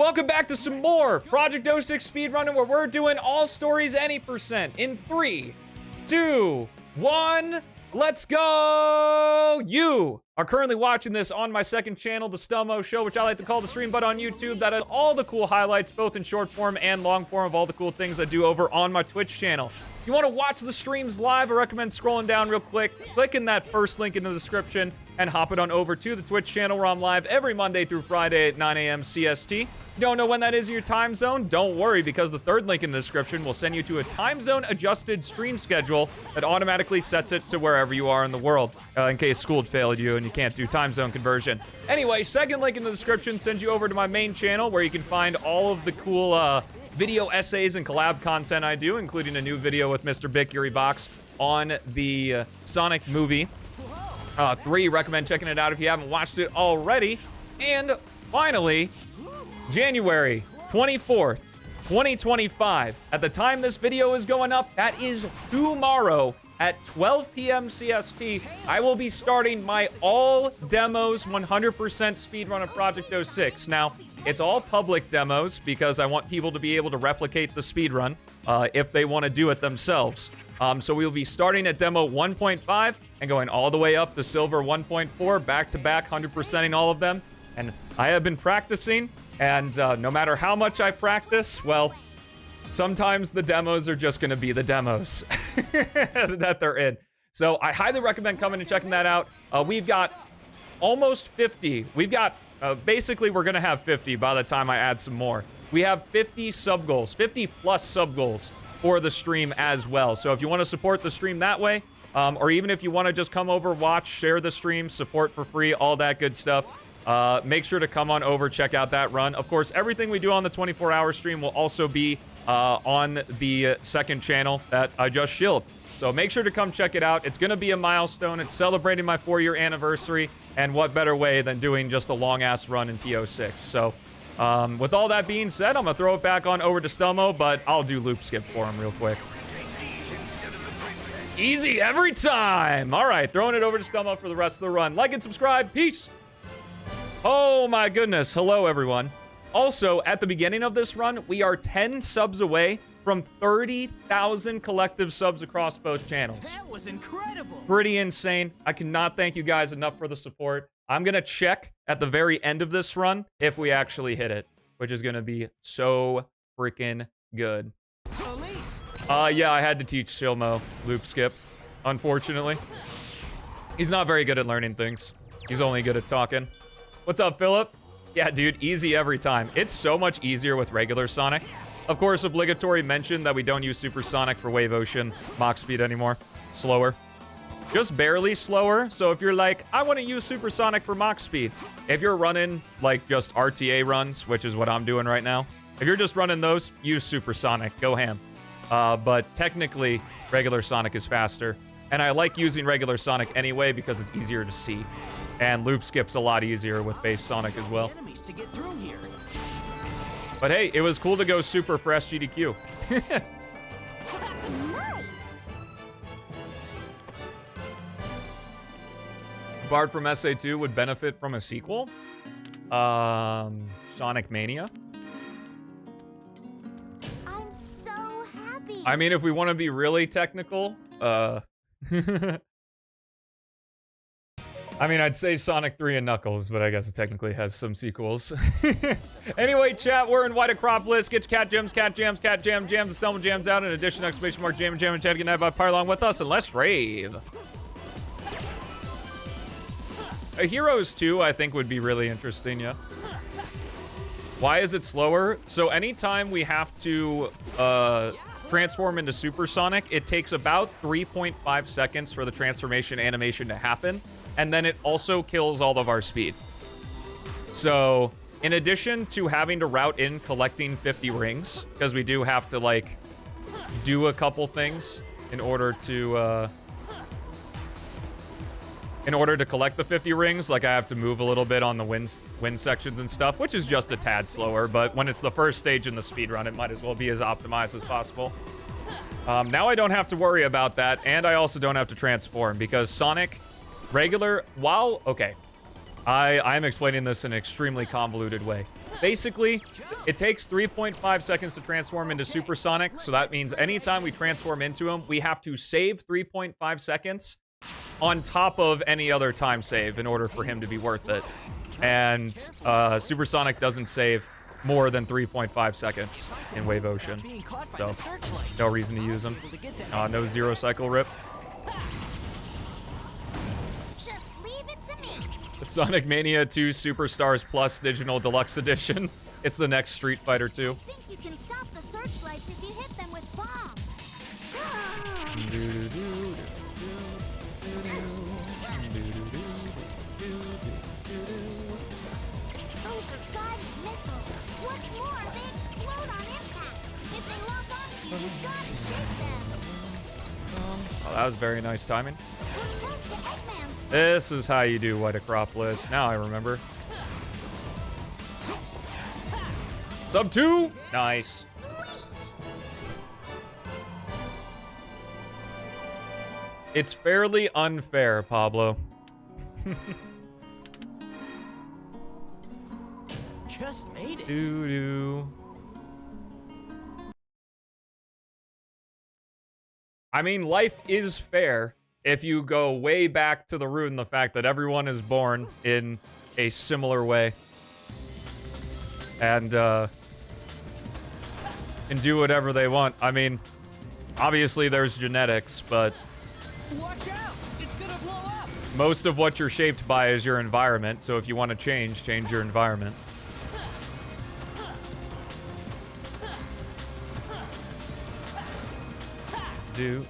Welcome back to some more Project 06 speedrunning, where we're doing all stories any percent in 3, 2, 1, let's go! You are currently watching this on my second channel, the Stelmo Show, which I like to call the stream, but on YouTube. That is all the cool highlights, both in short form and long form, of all the cool things I do over on my Twitch channel. If you want to watch the streams live, I recommend scrolling down real quick, clicking that first link in the description, and hopping on over to the Twitch channel where I'm live every Monday through Friday at 9 a.m. CST. You don't know when that is in your time zone? Don't worry, because the third link in the description will send you to a time zone adjusted stream schedule that automatically sets it to wherever you are in the world, in case school failed you and you can't do time zone conversion. Anyway, second link in the description sends you over to my main channel where you can find all of the cool video essays and collab content I do, including a new video with Mr. Big Yuri Box on the Sonic movie 3. Recommend checking it out if you haven't watched it already. And finally, January 24th, 2025. At the time this video is going up, that is tomorrow at 12 p.m. CST, I will be starting my all demos 100% speedrun of Project 06. Now, it's all public demos because I want people to be able to replicate the speedrun if they want to do it themselves. So we will be starting at demo 1.5 and going all the way up to silver 1.4, back to back, 100%ing all of them. And I have been practicing, and no matter how much I practice, well, sometimes the demos are just going to be the demos that they're in. So I highly recommend coming and checking that out. We've got almost 50. We've got, basically, we're going to have 50 by the time I add some more. We have 50 sub goals, 50 plus sub goals for the stream as well. So if you want to support the stream that way, or even if you want to just come over, watch, share the stream, support for free, all that good stuff, make sure to come on over, check out that run. Of course, everything we do on the 24-hour stream will also be on the second channel that I just shilled. So make sure to come check it out. It's going to be a milestone. It's celebrating my 4-year anniversary, and what better way than doing just a long-ass run in PO6. So with all that being said, I'm going to throw it back on over to Stelmo, but I'll do loop skip for him real quick. Easy every time. All right, throwing it over to Stelmo for the rest of the run. Like and subscribe. Peace. Oh my goodness. Hello, everyone. Also, at the beginning of this run, we are 10 subs away from 30,000 collective subs across both channels. That was incredible. Pretty insane. I cannot thank you guys enough for the support. I'm going to check at the very end of this run if we actually hit it, which is going to be so freaking good. Police. Yeah, I had to teach Stelmo loop skip, unfortunately. He's not very good at learning things. He's only good at talking. What's up, Philip? Yeah, dude, easy every time. It's so much easier with regular Sonic. Of course, obligatory mention that we don't use Supersonic for Wave Ocean Mach Speed anymore. It's slower. Just barely slower. So if you're like, I want to use Supersonic for Mach Speed, if you're running like just RTA runs, which is what I'm doing right now, if you're just running those, use Supersonic. Go ham. But technically, regular Sonic is faster. And I like using regular Sonic anyway because it's easier to see. And loop skip's a lot easier with base Sonic as well. Enemies to get through here. But hey, it was cool to go super for SGDQ. Nice. Bard from SA2 would benefit from a sequel. Sonic Mania. I'm so happy. I mean, if we want to be really technical, I mean, I'd say Sonic 3 and Knuckles, but I guess it technically has some sequels. Anyway, chat, we're in White Acropolis. Get your cat gems, cat jams, cat jam, jams, the Stelmo jams out. In addition, exclamation mark, jam, and jam, and chat. Good night, bye, along with us, and let's rave. A Heroes 2, I think, would be really interesting, yeah. Why is it slower? So anytime we have to transform into Supersonic, it takes about 3.5 seconds for the transformation animation to happen. And then it also kills all of our speed. So, in addition to having to route in collecting 50 rings, because we do have to, like, do a couple things in order to collect the 50 rings. Like, I have to move a little bit on the wind sections and stuff, which is just a tad slower. But when it's the first stage in the speedrun, it might as well be as optimized as possible. Now I don't have to worry about that, and I also don't have to transform, because Sonic... regular, while, okay, I'm explaining this in an extremely convoluted way. basically, it takes 3.5 seconds to transform into supersonic, so that means anytime we transform into him, we have to save 3.5 seconds on top of any other time save in order for him to be worth it. And supersonic doesn't save more than 3.5 seconds in Wave Ocean, so no reason to use him. No zero cycle rip. Just leave it to me. Sonic Mania 2 Superstars Plus Digital Deluxe Edition. It's the next Street Fighter 2. Think you can stop the searchlights if you hit them with bombs. Those are guided missiles. What's more, they explode on impact. If they lock onto you, you've got to shake them. Oh, that was very nice timing. We're close to Eggman's. This is how you do White Acropolis. Now I remember. Sub 2. Nice. Sweet. It's fairly unfair, Pablo. Just made it. Doo-doo. I mean, life is fair if you go way back to the root in the fact that everyone is born in a similar way. And do whatever they want. I mean, obviously there's genetics, but Watch out! It's gonna blow up. most of what you're shaped by is your environment. So if you want to change your environment. Do.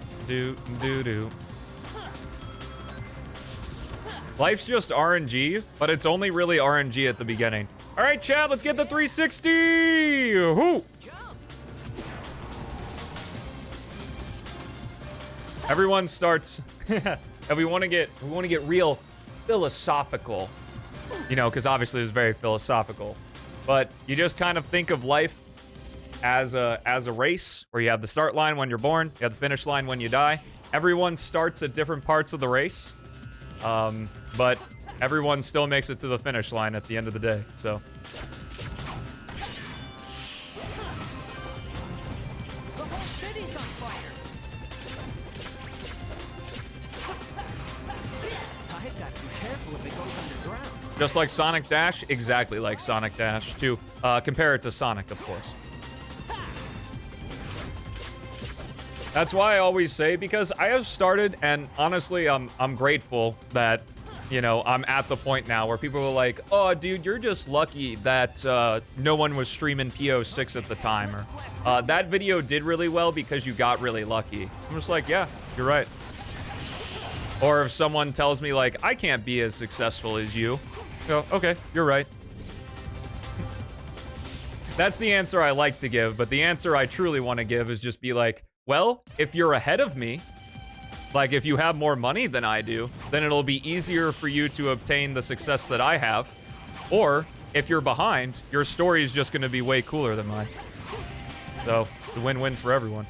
Life's just RNG, but it's only really RNG at the beginning. All right, Chad, let's get the 360. Whoo! Everyone starts. And we want to get real philosophical, you know, because obviously it's very philosophical. But you just kind of think of life as a race where you have the start line when you're born, you have the finish line when you die. Everyone starts at different parts of the race, but everyone still makes it to the finish line at the end of the day. So. The whole city's on fire. I've got to be careful if it goes underground. Just like Sonic Dash, exactly like Sonic Dash, to compare it to Sonic, of course. That's why I always say, because I have started, and honestly, I'm grateful that, you know, I'm at the point now where people are like, oh, dude, you're just lucky that no one was streaming PO6 at the time, or that video did really well because you got really lucky. I'm just like, yeah, you're right. Or if someone tells me, like, I can't be as successful as you, go, okay, you're right. That's the answer I like to give, but the answer I truly want to give is just be like, well, if you're ahead of me, like if you have more money than I do, then it'll be easier for you to obtain the success that I have. Or if you're behind, your story is just going to be way cooler than mine. So it's a win-win for everyone.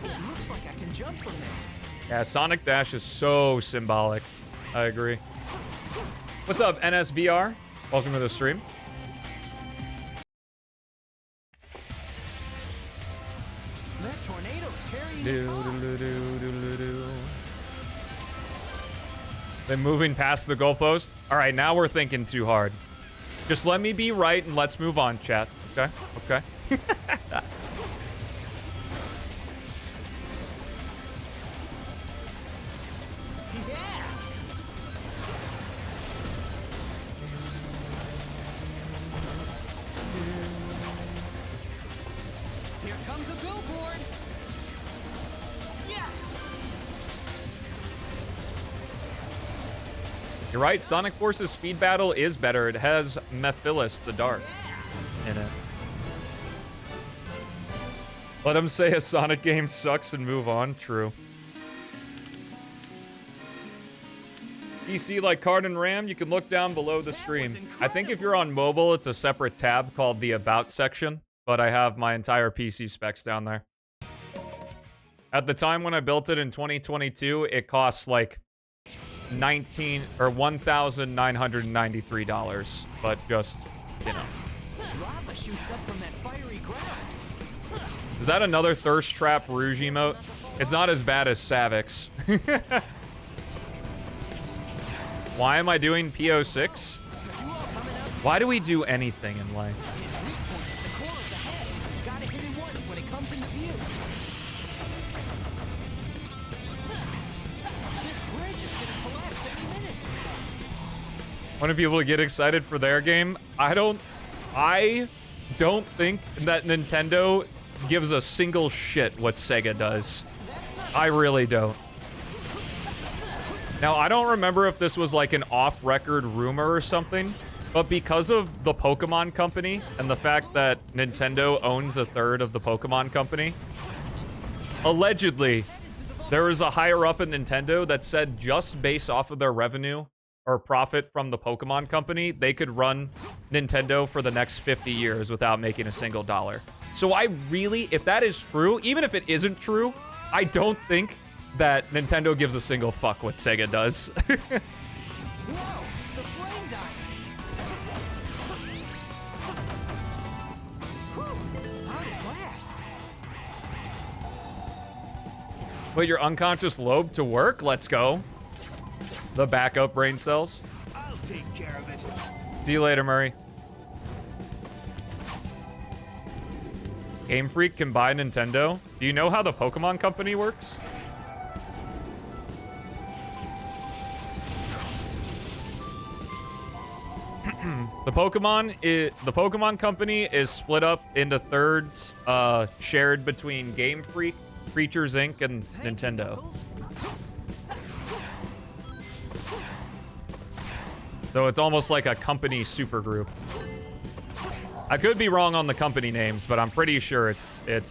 It looks like I can jump from there. Yeah, Sonic Dash is so symbolic. I agree. What's up, NSVR? Welcome to the stream. That tornado's carrying Do, it on. do, do, do, do, do. Then moving past the goalpost. All right, now we're thinking too hard. Just let me be right and let's move on, chat. Okay? Okay. Yeah. Here comes a billboard. Yes. You're right, Sonic Force's speed battle is better. It has Mephiles the Dark in it. Let him say a Sonic game sucks and move on. True. PC like Card and RAM, you can look down below the stream. I think if you're on mobile, it's a separate tab called the About section, but I have my entire PC specs down there. At the time when I built it in 2022, it costs like $1,993, but just you know. Lava shoots up from that fiery ground. Is that another Thirst Trap Rouge emote? It's not as bad as Savix. Why am I doing PO6? Why do we do anything in life? His weak point is the core of the head. Gotta hit it once when it comes into view. This bridge is gonna collapse any minute. Want people to get excited for their game? I don't think that Nintendo gives a single shit what Sega does. I really don't. Now, I don't remember if this was like an off-record rumor or something, but because of the Pokemon Company and the fact that Nintendo owns a third of the Pokemon Company, allegedly, there was a higher up in Nintendo that said just based off of their revenue or profit from the Pokemon Company, they could run Nintendo for the next 50 years without making a single dollar. So I really, if that is true, even if it isn't true, I don't think that Nintendo gives a single fuck what Sega does. Whoa, the flame died. Whew, how'd it blast? Put your unconscious lobe to work, let's go. The backup brain cells. I'll take care of it. See you later, Murray. Game Freak can buy Nintendo. Do you know how the Pokemon Company works? The Pokemon Company is split up into thirds, shared between Game Freak, Creatures Inc., and Nintendo. So it's almost like a company supergroup. I could be wrong on the company names, but I'm pretty sure it's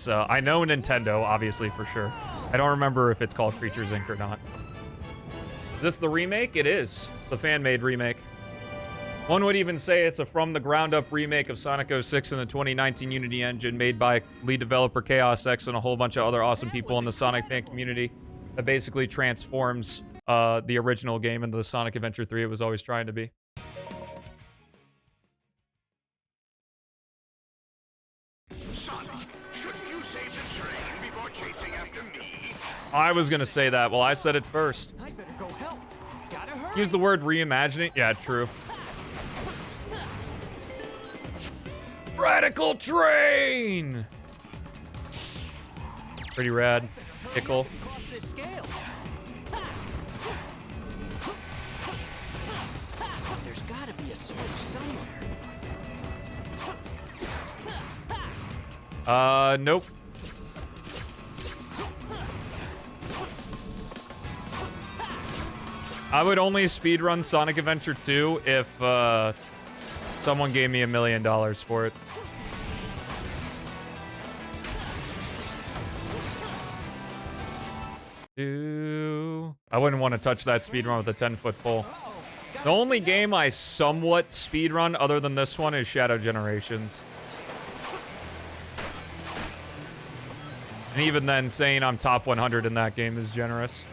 I know Nintendo, obviously, for sure. I don't remember if it's called Creatures Inc. or not. Is this the remake? It is. It's the fan-made remake. One would even say it's a from-the-ground-up remake of Sonic 06 in the 2019 Unity engine, made by lead developer Chaos X and a whole bunch of other awesome people in the Sonic fan community, that basically transforms the original game into the Sonic Adventure 3 it was always trying to be. Sonic, shouldn't you save the train before chasing after me? I was gonna say that. Well, I said it first. I better go help. Gotta hurry. Use the word reimagining. Yeah, true. Radical train! Pretty rad. Pickle. Across this scale. There's gotta be a switch somewhere. Nope. I would only speedrun Sonic Adventure 2 if, someone gave me $1 million for it. I wouldn't want to touch that speedrun with a 10-foot pole. The only game I somewhat speedrun other than this one is Shadow Generations. And even then, saying I'm top 100 in that game is generous.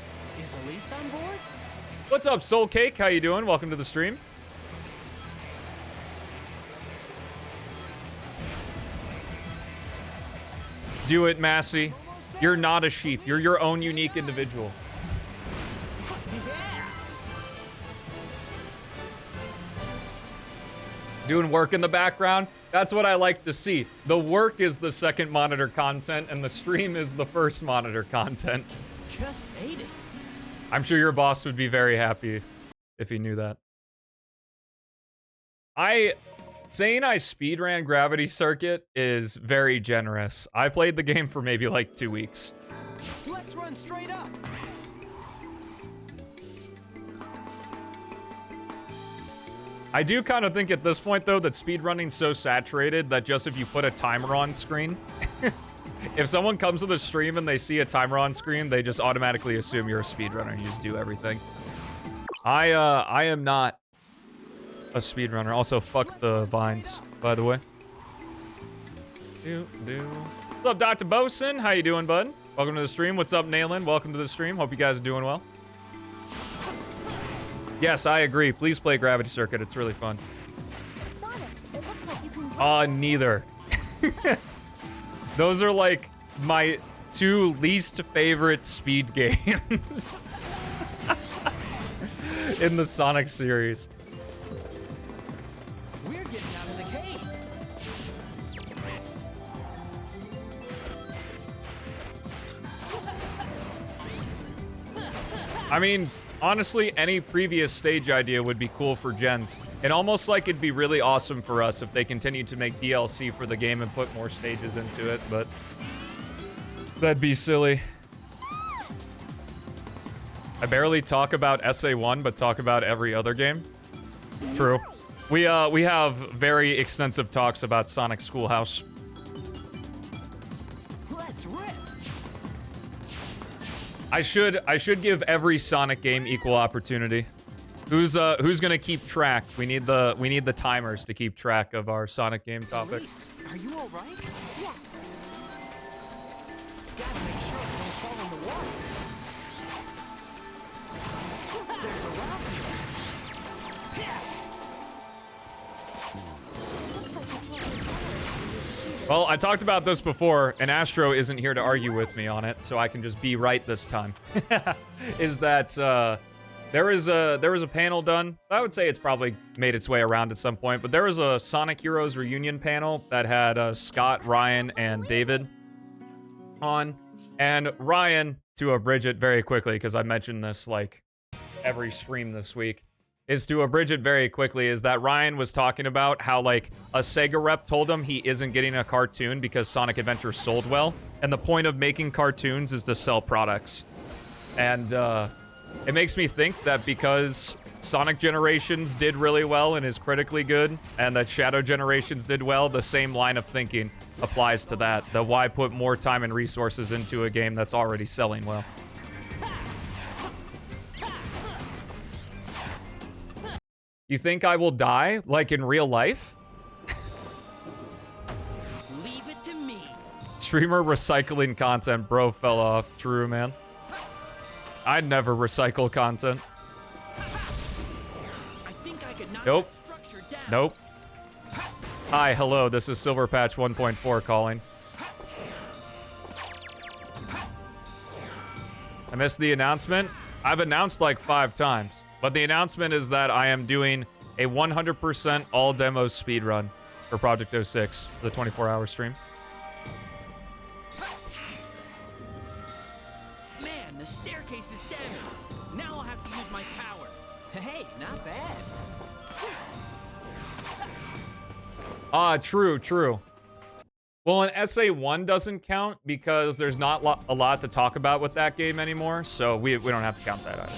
Is Elise on board? What's up, Soul Cake? How you doing? Welcome to the stream. Do it, Massey. You're not a sheep. You're your own unique individual. Yeah. Doing work in the background. That's what I like to see. The work is the second monitor content, and the stream is the first monitor content. Just ate it. I'm sure your boss would be very happy if he knew that. Saying I speedran Gravity Circuit is very generous. I played the game for maybe like 2 weeks. Let's run straight up. I do kind of think at this point, though, that speedrunning's so saturated that just if you put a timer on screen, if someone comes to the stream and they see a timer on screen, they just automatically assume you're a speedrunner and you just do everything. I am not a speedrunner. Also, fuck the vines, by the way. What's up, Dr. Bosun? How you doing, bud? Welcome to the stream. What's up, Naylin? Welcome to the stream. Hope you guys are doing well. Yes, I agree. Please play Gravity Circuit. It's really fun. Sonic, it looks Neither. Those are like my two least favorite speed games in the Sonic series. We're getting out of the cave. I mean, honestly, any previous stage idea would be cool for gens. And almost like it'd be really awesome for us if they continued to make DLC for the game and put more stages into it, but that'd be silly. I barely talk about SA1, but talk about every other game. True. We have very extensive talks about Sonic Schoolhouse. Let's rip. I should give every Sonic game equal opportunity. Who's gonna keep track? We need the timers to keep track of our Sonic game topics. Elise, are you all right? Yes. Gotta make sure we don't fall in the water. There's a rock here. Looks like we can't get better. Well, I talked about this before, and Astro isn't here to argue with me on it, so I can just be right this time. Is that there was a panel done. I would say it's probably made its way around at some point, but there was a Sonic Heroes reunion panel that had Scott, Ryan, and David on. And Ryan, to abridge it very quickly, because I mentioned this like every stream this week, is to abridge it very quickly, is that Ryan was talking about how like a Sega rep told him he isn't getting a cartoon because Sonic Adventure sold well, and the point of making cartoons is to sell products. And it makes me think that because Sonic Generations did really well and is critically good, and that Shadow Generations did well, the same line of thinking applies to that. That why put more time and resources into a game that's already selling well. You think I will die, like in real life? Leave it to me. Streamer recycling content, bro fell off. True, man. I'd never recycle content. I think I could knock Nope. that structure down. Nope. Hi, hello, this is Silverpatch 1.4 calling. I missed the announcement. I've announced like 5 times, but the announcement is that I am doing a 100% all demo speedrun for Project 06 for the 24-hour stream. Man, the staircase is damaged. Now I'll have to use my power. Hey, not bad. True. Well, an SA1 doesn't count because there's not a lot to talk about with that game anymore, so we don't have to count that either.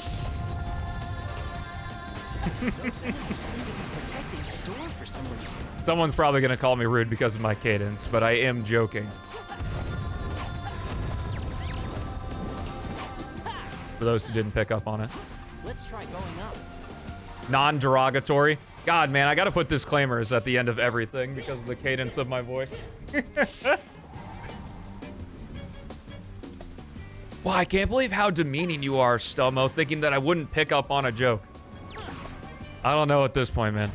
Those enemies seem to be protecting the door for some reason. Someone's probably gonna call me rude because of my cadence, but I am joking. For those who didn't pick up on it. Let's try going up. Non-derogatory. God, man, I gotta put disclaimers at the end of everything because of the cadence of my voice. Wow, I can't believe how demeaning you are, Stelmo, thinking that I wouldn't pick up on a joke. I don't know at this point, man.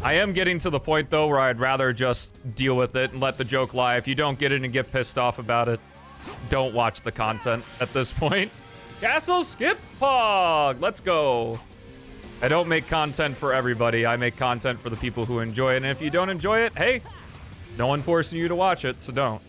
I am getting to the point, though, where I'd rather just deal with it and let the joke lie. If you don't get it and get pissed off about it, don't watch the content at this point. Castle Skip Pog! Let's go. I don't make content for everybody. I make content for the people who enjoy it. And if you don't enjoy it, hey, no one forcing you to watch it, so don't.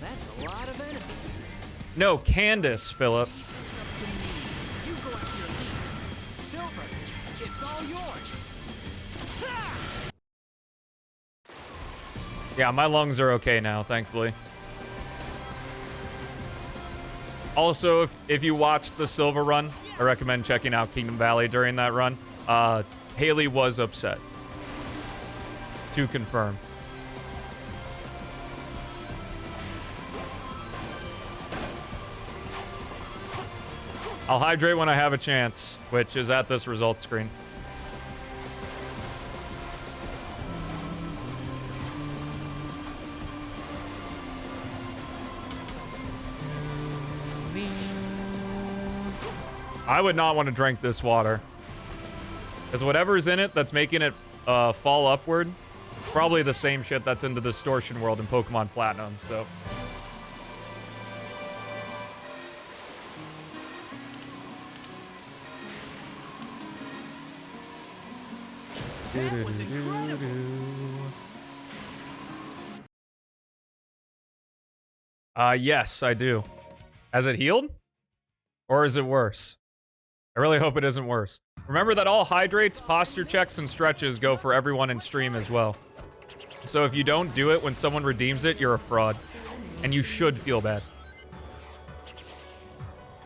That's a lot of enemies. No, Candace, Philip. You go after your leads. Silver, it's all yours. Yeah, my lungs are okay now, thankfully. Also, if you watched the Silver run, I recommend checking out Kingdom Valley during that run. Haley was upset. To confirm. I'll hydrate when I have a chance, which is at this results screen. I would not want to drink this water. Because whatever's in it that's making it fall upward, it's probably the same shit that's in the distortion world in Pokemon Platinum, so. That was incredible. Yes, I do. Has it healed? Or is it worse? I really hope it isn't worse. Remember that all hydrates, posture checks, and stretches go for everyone in stream as well. So if you don't do it when someone redeems it, you're a fraud. And you should feel bad.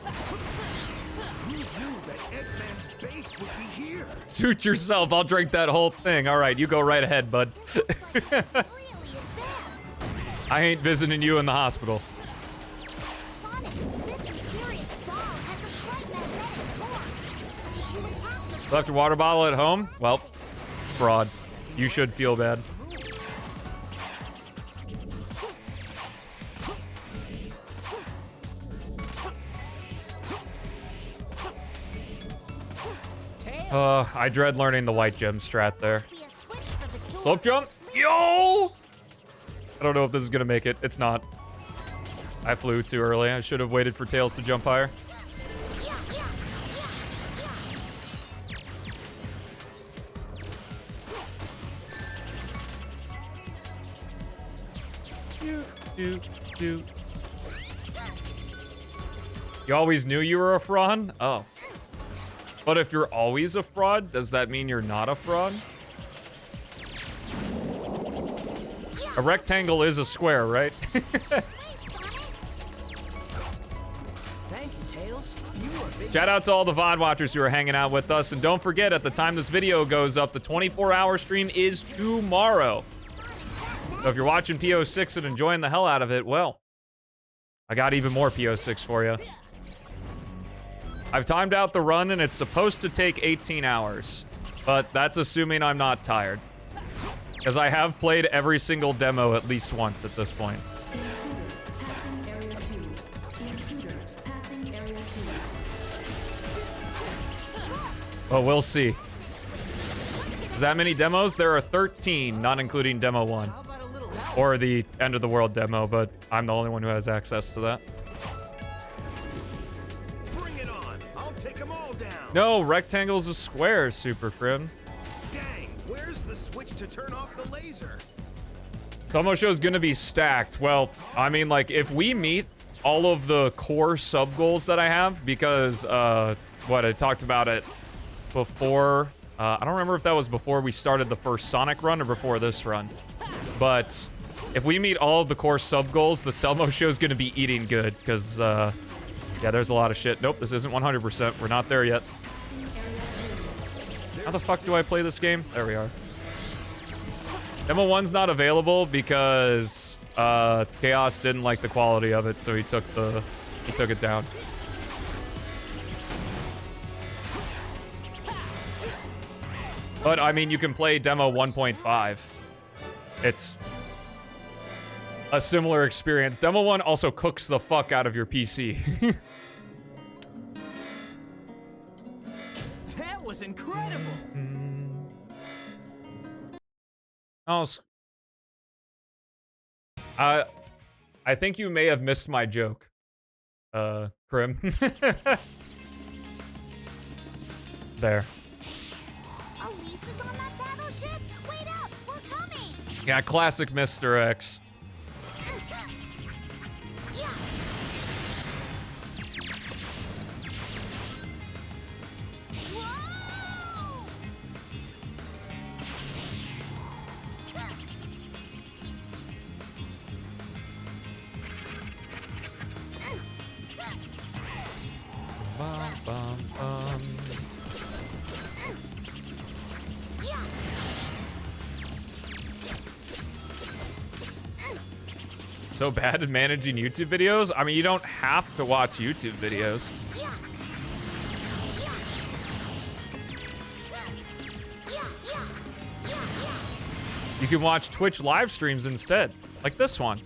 Who knew that Eggman's base would be here? Suit yourself, I'll drink that whole thing. All right, you go right ahead, bud. Really advanced. I ain't visiting you in the hospital. Sonic, this mysterious ball has a slight magnetic force. If you attack the Left your water bottle at home? Well, fraud. You should feel bad. I dread learning the white gem strat there. be a switch for the door. Slope jump? Yo! I don't know if this is gonna make it. It's not. I flew too early. I should have waited for Tails to jump higher. Yeah, yeah, Do. You always knew you were a fraud? Oh. But if you're always a fraud, does that mean you're not a fraud? A rectangle is a square, right? Thank you, Tails. You are big. Shout out to all the VOD watchers who are hanging out with us. And don't forget, at the time this video goes up, the 24-hour stream is tomorrow. So if you're watching PO6 and enjoying the hell out of it, well, I got even more PO6 for you. I've timed out the run and it's supposed to take 18 hours. But that's assuming I'm not tired. Because I have played every single demo at least once at this point. Passing area 2. Intruder passing area 2. But we'll see. Is that many demos? There are 13, not including demo 1. How about a little help? Or the end of the world demo, but I'm the only one who has access to that. Bring it on. I'll take them all down. No, rectangles are squares, Super Crim. Dang, where's the switch to turn off the laser? Tomo Show's gonna be stacked. Well, I mean, like, if we meet all of the core sub-goals that I have, because, what, I talked about it before, I don't remember if that was before we started the first Sonic run or before this run, but if we meet all of the core sub-goals, the Stelmo Show's gonna be eating good, because, yeah, there's a lot of shit. Nope, this isn't 100%. We're not there yet. How the fuck do I play this game? There we are. Demo 1's not available because Chaos didn't like the quality of it, so he took it down. But I mean, you can play demo 1.5. It's a similar experience. Demo 1 also cooks the fuck out of your PC. That was incredible. Oh, I think you may have missed my joke, Krim. There. Elise is on that battleship? Wait up, we're coming! Yeah, classic Mr. X. Yeah. Whoa! Bum, bum, bum. Yeah. So bad at managing YouTube videos? I mean, you don't have to watch YouTube videos. Yeah. Yeah. Yeah, yeah. Yeah, yeah. You can watch Twitch live streams instead, like this one.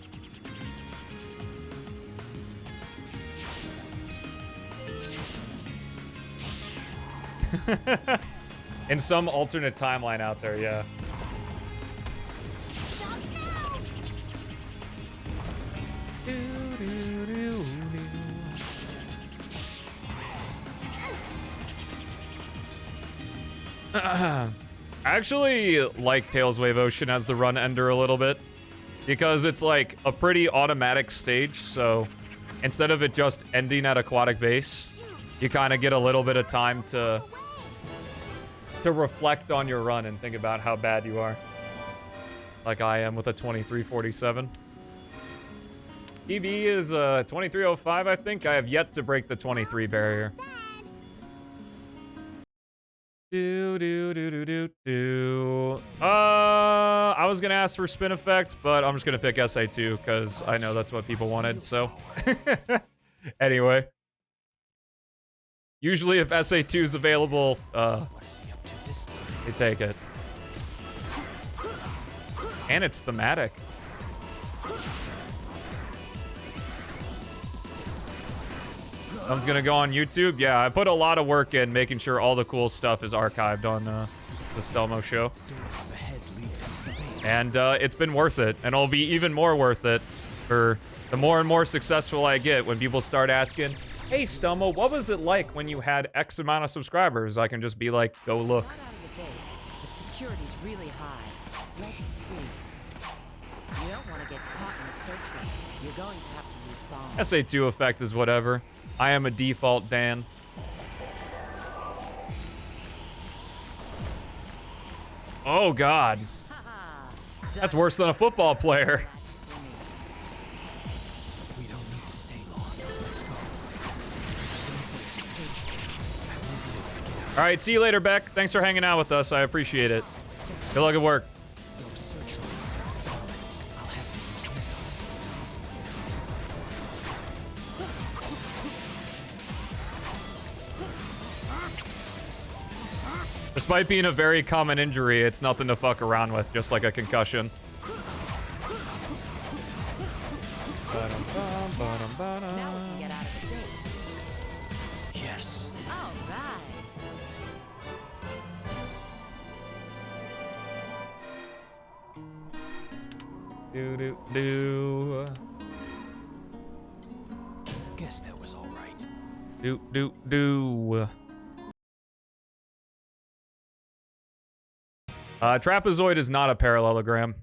In some alternate timeline out there, yeah. Jump now! I actually like Tails Wave Ocean as the run ender a little bit, because it's like a pretty automatic stage, so instead of it just ending at Aquatic Base, you kind of get a little bit of time to reflect on your run and think about how bad you are. Like I am with a 2347. EB is 2305, I think. I have yet to break the 23 barrier. I was gonna ask for spin effect, but I'm just gonna pick SA2 because I know that's what people wanted, so. Anyway. Usually if SA2 is available, What is he up to this time? they take it. And it's thematic. Someone's gonna go on YouTube. Yeah, I put a lot of work in making sure all the cool stuff is archived on the Stelmo show. And it's been worth it. And it'll be even more worth it for the more and more successful I get when people start asking, hey, Stelmo, what was it like when you had X amount of subscribers? I can just be like, go look. Not out of the base, but security's really high. Let's see. You don't want to get caught in a searchlight. You're going to have to use bombs. SA2 effect is whatever. I am a default Dan. Oh, God. That's worse than a football player. We don't need to stay long. Let's go. Search this. I won't be able to get out. All right, see you later, Beck. Thanks for hanging out with us. I appreciate it. Good luck at work. Those searchlights seem solid. I'll have to use missiles. Despite being a very common injury, it's nothing to fuck around with, just like a concussion. Now we can get out of the base. Yes. All right. Do. Guess that was all right. Do. Trapezoid is not a parallelogram.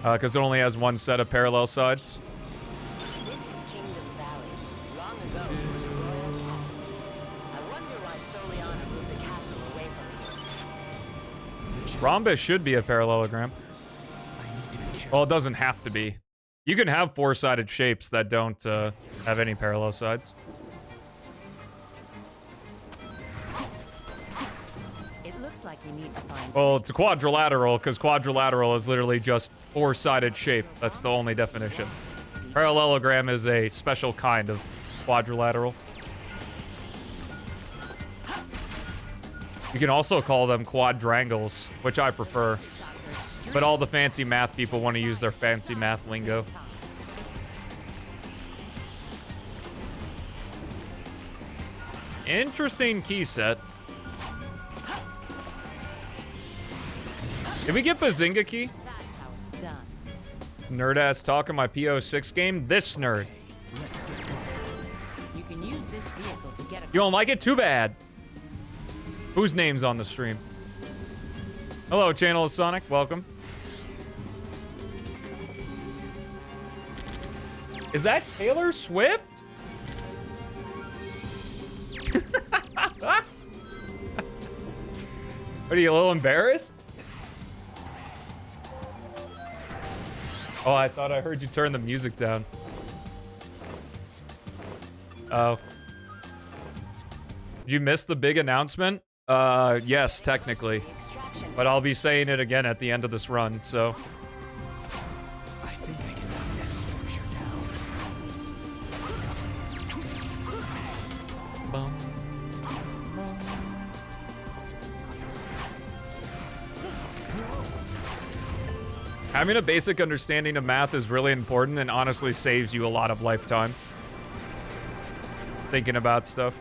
Because it only has one set of parallel sides. This is Kingdom Valley. Long ago, it was a royal castle. I wonder why Soliana moved the castle away from here. Rhombus should be a parallelogram. I need to be careful. Well, it doesn't have to be. You can have four-sided shapes that don't have any parallel sides. It looks like you need to find. Well, it's a quadrilateral, because quadrilateral is literally just four-sided shape. That's the only definition. Parallelogram is a special kind of quadrilateral. You can also call them quadrangles, which I prefer. But all the fancy math people want to use their fancy math lingo. Interesting key set. Did we get Bazinga key? That's how it's done. It's nerd-ass talk in my PO6 game. This nerd. Let's get going. You can use this vehicle to get a. You don't like it? Too bad. Whose name's on the stream? Hello, Channel of Sonic. Welcome. Is that Taylor Swift? Are you a little embarrassed? Oh, I thought I heard you turn the music down. Oh. Did you miss the big announcement? Yes, technically. But I'll be saying it again at the end of this run, so. I think I can knock that structure down. Bum. Having a basic understanding of math is really important and honestly saves you a lot of lifetime. Thinking about stuff.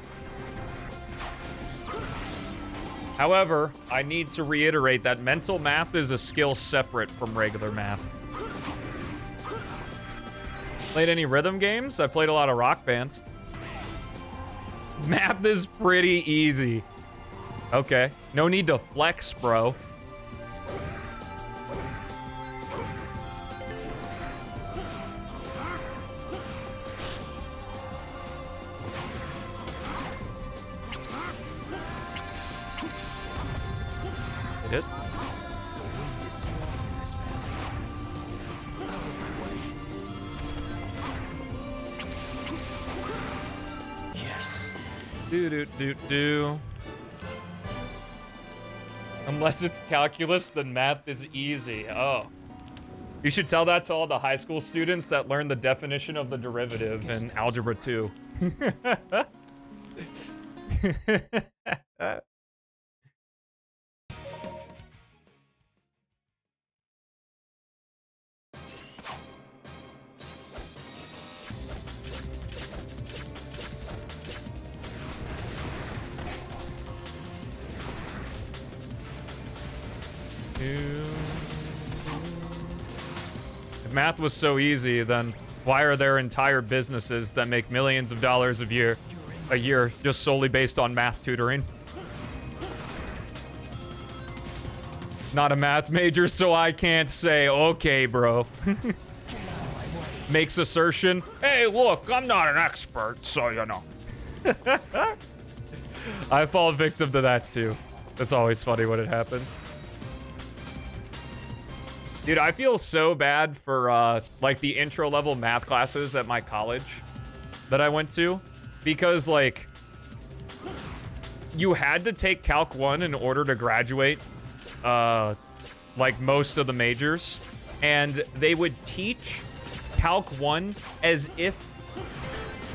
However, I need to reiterate that mental math is a skill separate from regular math. Played any rhythm games? I played a lot of Rock Band. Math is pretty easy. Okay. No need to flex, bro. Hit it. Do. Unless it's calculus, then math is easy. Oh. You should tell that to all the high school students that learn the definition of the derivative in Algebra 2. If math was so easy, then why are there entire businesses that make millions of dollars a year just solely based on math tutoring? Not a math major, so I can't say, okay, bro. Makes assertion. Hey, look, I'm not an expert, so you know. I fall victim to that too. That's always funny when it happens. Dude, I feel so bad for, like, the intro-level math classes at my college that I went to. Because, like, you had to take Calc 1 in order to graduate, like, most of the majors. And they would teach Calc 1 as if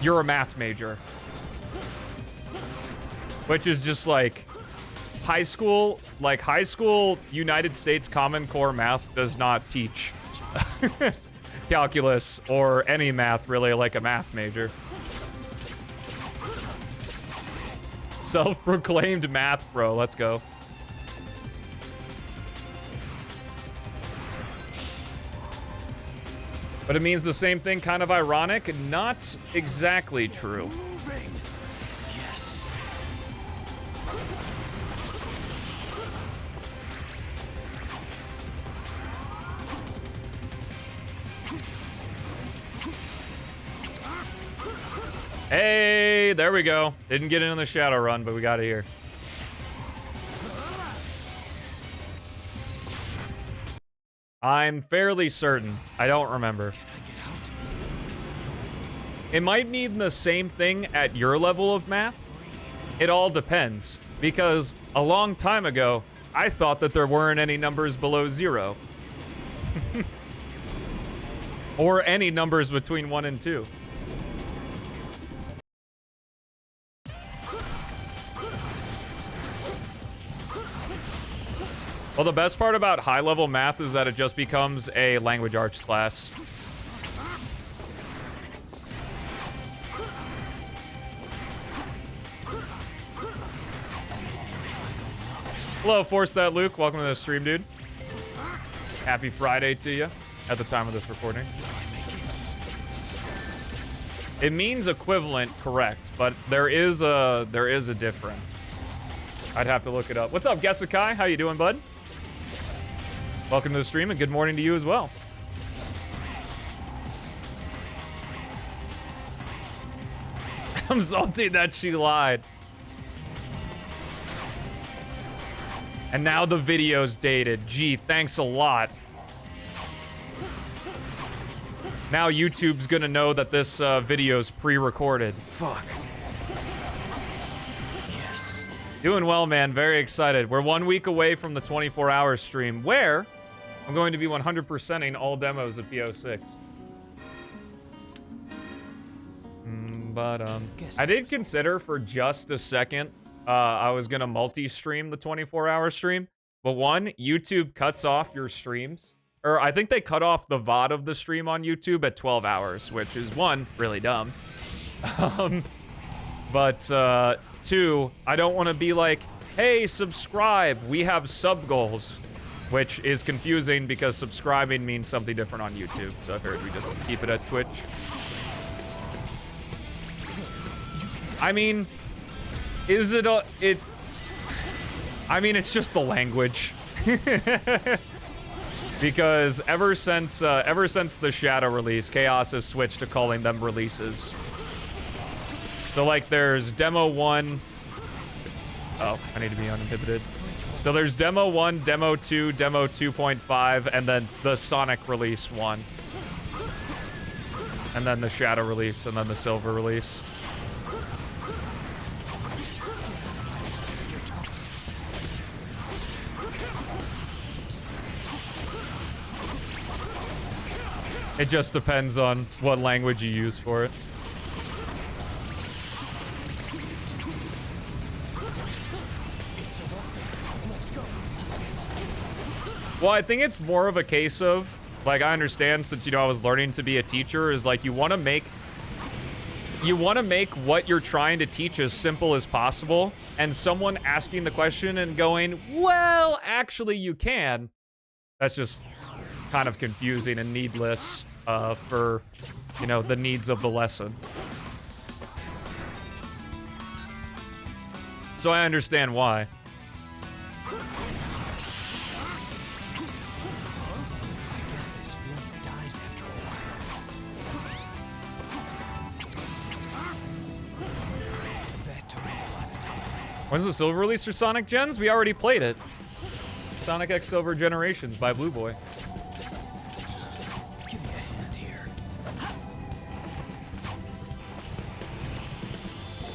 you're a math major. Which is just, like... high school United States Common Core math does not teach calculus or any math really like a math major. Self-proclaimed math bro, let's go. But it means the same thing, kind of ironic, not exactly true. Hey, there we go. Didn't get in the shadow run, but we got it here. I'm fairly certain. I don't remember. It might mean the same thing at your level of math. It all depends. Because a long time ago, I thought that there weren't any numbers below 0. Or any numbers between 1 and 2. Well, the best part about high-level math is that it just becomes a language arts class. Hello, Force That Luke. Welcome to the stream, dude. Happy Friday to you at the time of this recording. It means equivalent, correct, but there is a difference. I'd have to look it up. What's up, Gesakai? How you doing, bud? Welcome to the stream, and good morning to you as well. I'm salty that she lied. And now the video's dated. Gee, thanks a lot. Now YouTube's gonna know that this video's pre-recorded. Fuck. Yes. Doing well, man. Very excited. We're 1 week away from the 24-hour stream, where I'm going to be 100%ing all demos of PO6. I did consider for just a second I was gonna multi-stream the 24-hour stream, but one, YouTube cuts off your streams, or I think they cut off the VOD of the stream on YouTube at 12 hours, which is one, really dumb. But two, I don't want to be like, hey, subscribe. We have sub goals, which is confusing because subscribing means something different on YouTube. So I figured we just keep it at Twitch. I mean, is it I mean, it's just the language. Because ever since the Shadow release, Chaos has switched to calling them releases. So like there's Demo 1. Oh, I need to be uninhibited. So there's Demo 1, Demo 2, Demo 2.5, and then the Sonic release 1. And then the Shadow release, and then the Silver release. It just depends on what language you use for it. Well, I think it's more of a case of, like, I understand since, you know, I was learning to be a teacher, is like you want to make what you're trying to teach as simple as possible, and someone asking the question and going, well, actually you can. That's just kind of confusing and needless for, you know, the needs of the lesson. So I understand why. When's the Silver release for Sonic Gens? We already played it. Sonic X Silver Generations by Blue Boy. Give me a hand here.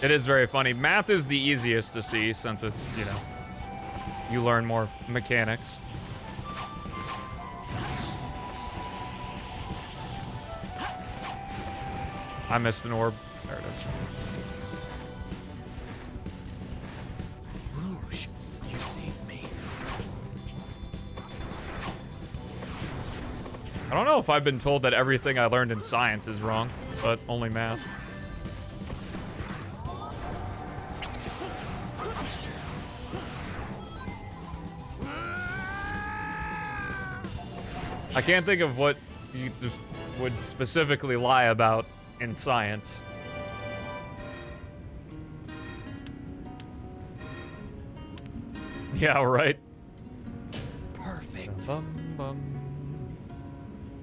It is very funny. Math is the easiest to see since it's, you know, you learn more mechanics. I missed an orb. There it is. Rouge, you saved me. I don't know if I've been told that everything I learned in science is wrong, but only math. I can't think of what you just would specifically lie about in science. Yeah, right. Perfect. Bum, bum.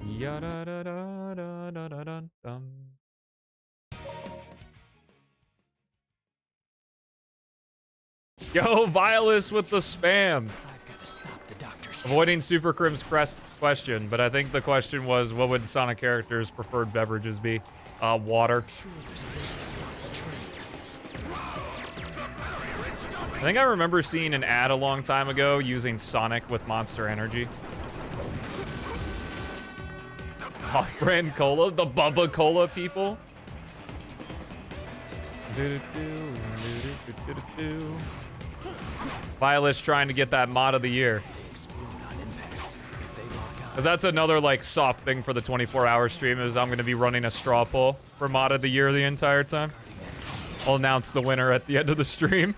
Yada-da-da-da-da-da-dum. Yo, Violus with the spam. I've got to stop the doctor's Avoiding Super Crim's question, but I think the question was, what would Sonic characters' preferred beverages be? Water. I think I remember seeing an ad a long time ago using Sonic with Monster Energy. Off-brand cola? The Bubba Cola people? Violet's trying to get that mod of the year. Because that's another, like, soft thing for the 24-hour stream is I'm going to be running a straw poll for mod of the year the entire time. I'll announce the winner at the end of the stream.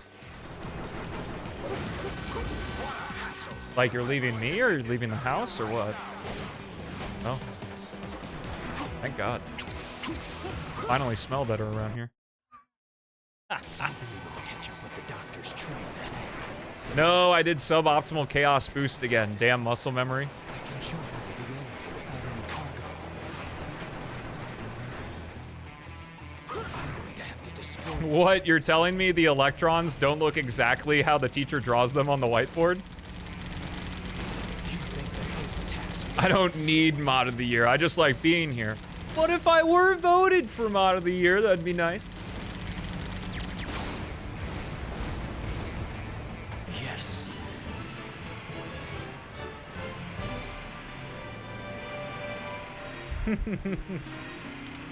Like, you're leaving me, or you're leaving the house, or what? Oh. Thank God. Finally smell better around here. No, I did suboptimal chaos boost again. Damn muscle memory. What? You're telling me the electrons don't look exactly how the teacher draws them on the whiteboard? I don't need mod of the year. I just like being here. What if I were voted for mod of the year? That'd be nice. Yes.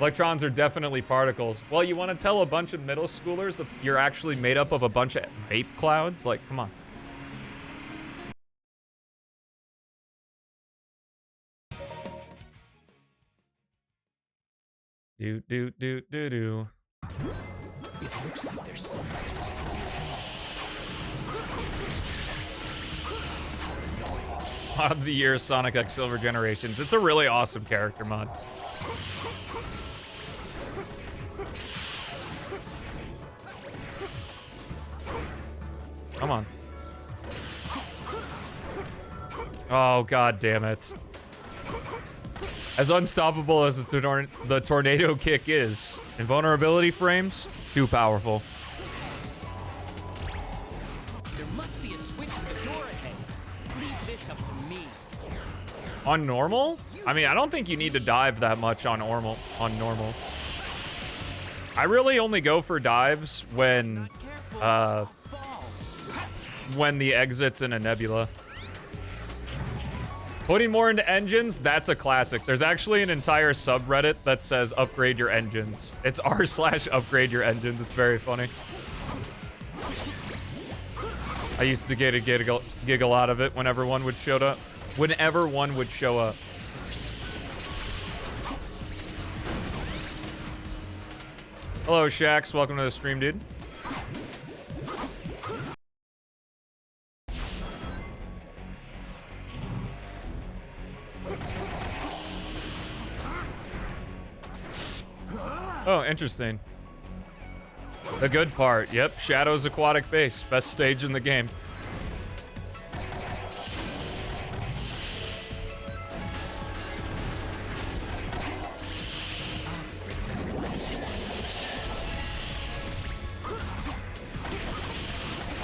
Electrons are definitely particles. Well, you want to tell a bunch of middle schoolers that you're actually made up of a bunch of vape clouds? Like, come on. Do. It looks like there's something supposed to be. Mod of the year, Sonic X Silver Generations. It's a really awesome character mod. Come on. Oh, god damn it. As unstoppable as the tornado kick is, invulnerability frames, too powerful. There must be a switch in the door ahead. Leave this up to me. On normal? I mean, I don't think you need to dive that much on normal. I really only go for dives when the exit's in a nebula. Putting more into engines, that's a classic. There's actually an entire subreddit that says upgrade your engines. It's r/upgrade your engines. It's very funny. I used to get a giggle out of it whenever one would show up. Whenever one would show up. Hello, Shax. Welcome to the stream, dude. Oh, interesting. The good part. Yep, Shadow's aquatic base. Best stage in the game.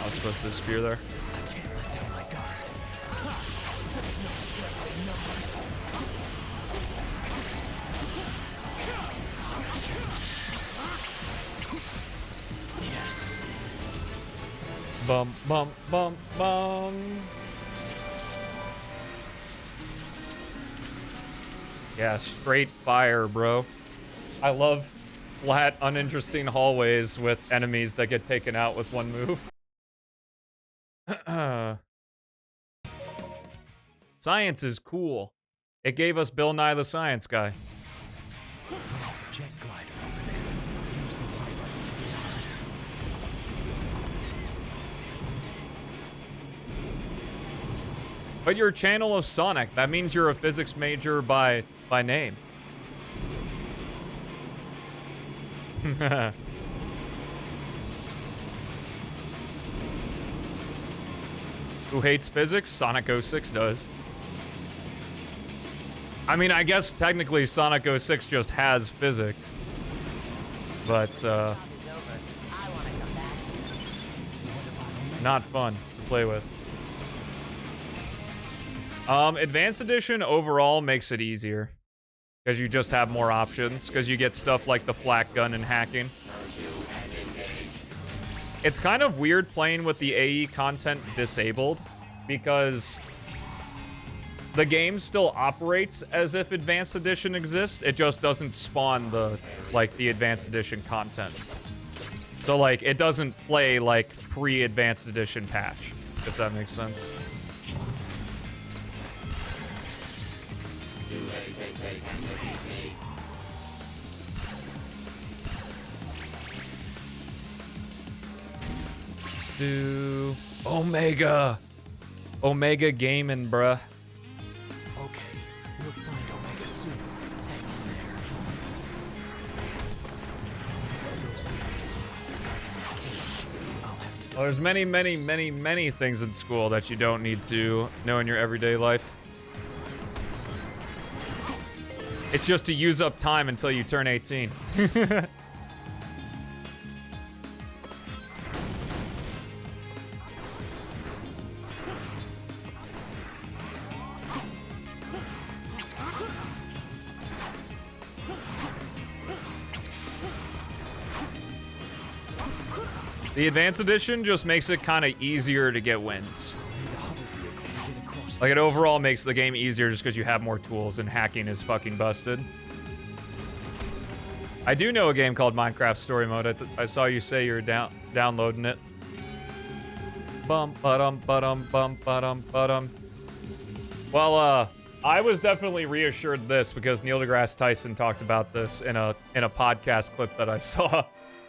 I was supposed to spear there. Bum, bum, bum, bum. Yeah, straight fire, bro. I love flat, uninteresting hallways with enemies that get taken out with one move. Science is cool. It gave us Bill Nye the Science Guy. That's a jet glider over there. Use the Y button to get out. But you're a channel of Sonic. That means you're a physics major by name. Who hates physics? Sonic 06 does. I mean, I guess technically Sonic 06 just has physics. But, not fun to play with. Advanced Edition overall makes it easier. Because you just have more options. Because you get stuff like the flak gun and hacking. It's kind of weird playing with the AE content disabled. Because the game still operates as if Advanced Edition exists. It just doesn't spawn the Advanced Edition content. So, like, it doesn't play like pre-Advanced Edition patch. If that makes sense. Do Omega gaming, bruh. Okay, we'll find Omega soon. Hang in there. Those things. I'll have to. Well, there's many things in school that you don't need to know in your everyday life. It's just to use up time until you turn 18. The Advanced Edition just makes it kind of easier to get wins. Like, it overall makes the game easier just because you have more tools and hacking is fucking busted. I do know a game called Minecraft Story Mode. I saw you say you're downloading it. Bum, ba-dum, ba-dum, bum, ba-dum, ba-dum. Well, I was definitely reassured this because Neil deGrasse Tyson talked about this in a podcast clip that I saw,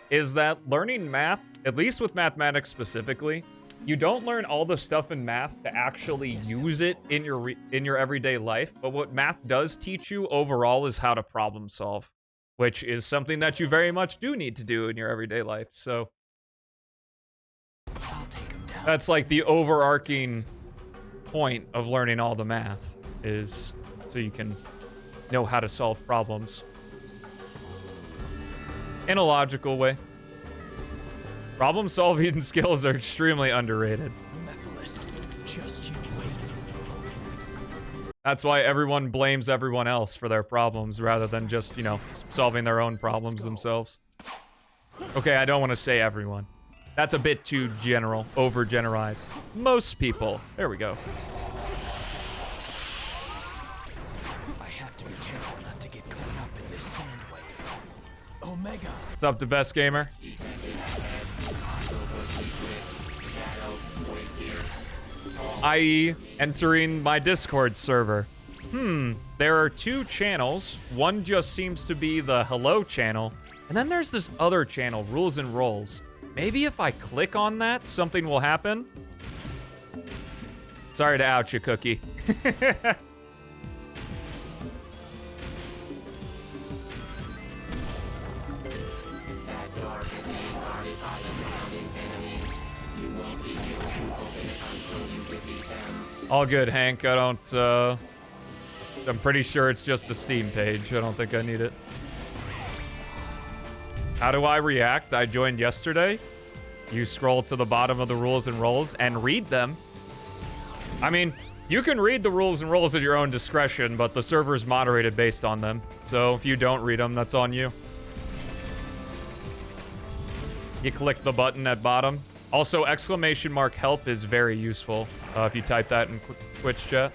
is that learning math, at least with mathematics specifically, you don't learn all the stuff in math to actually use it in your everyday life, but what math does teach you overall is how to problem solve, which is something that you very much do need to do in your everyday life. So I'll take him down. that's like the overarching point of learning all the math, is so you can know how to solve problems in a logical way. Problem solving skills are extremely underrated. Mephiles, just you wait. That's why everyone blames everyone else for their problems rather than just, you know, solving their own problems themselves. Okay, I don't want to say everyone. That's a bit too general, over-generalized. Most people. There we go. I have to be careful not to get caught up in this sand wave. Omega. What's up, the best gamer? i.e. entering my Discord server. There are two channels. One just seems to be the hello channel, and then there's this other channel, Rules and Rolls. Maybe if I click on that, something will happen. Sorry to out you, Cookie. All good, Hank. I don't, I'm pretty sure it's just a Steam page. I don't think I need it. How do I react? I joined yesterday. You scroll to the bottom of the rules and rolls and read them. I mean, you can read the rules and rolls at your own discretion, but the server's moderated based on them. So if you don't read them, that's on you. You click the button at bottom. Also, !help is very useful if you type that in Twitch chat.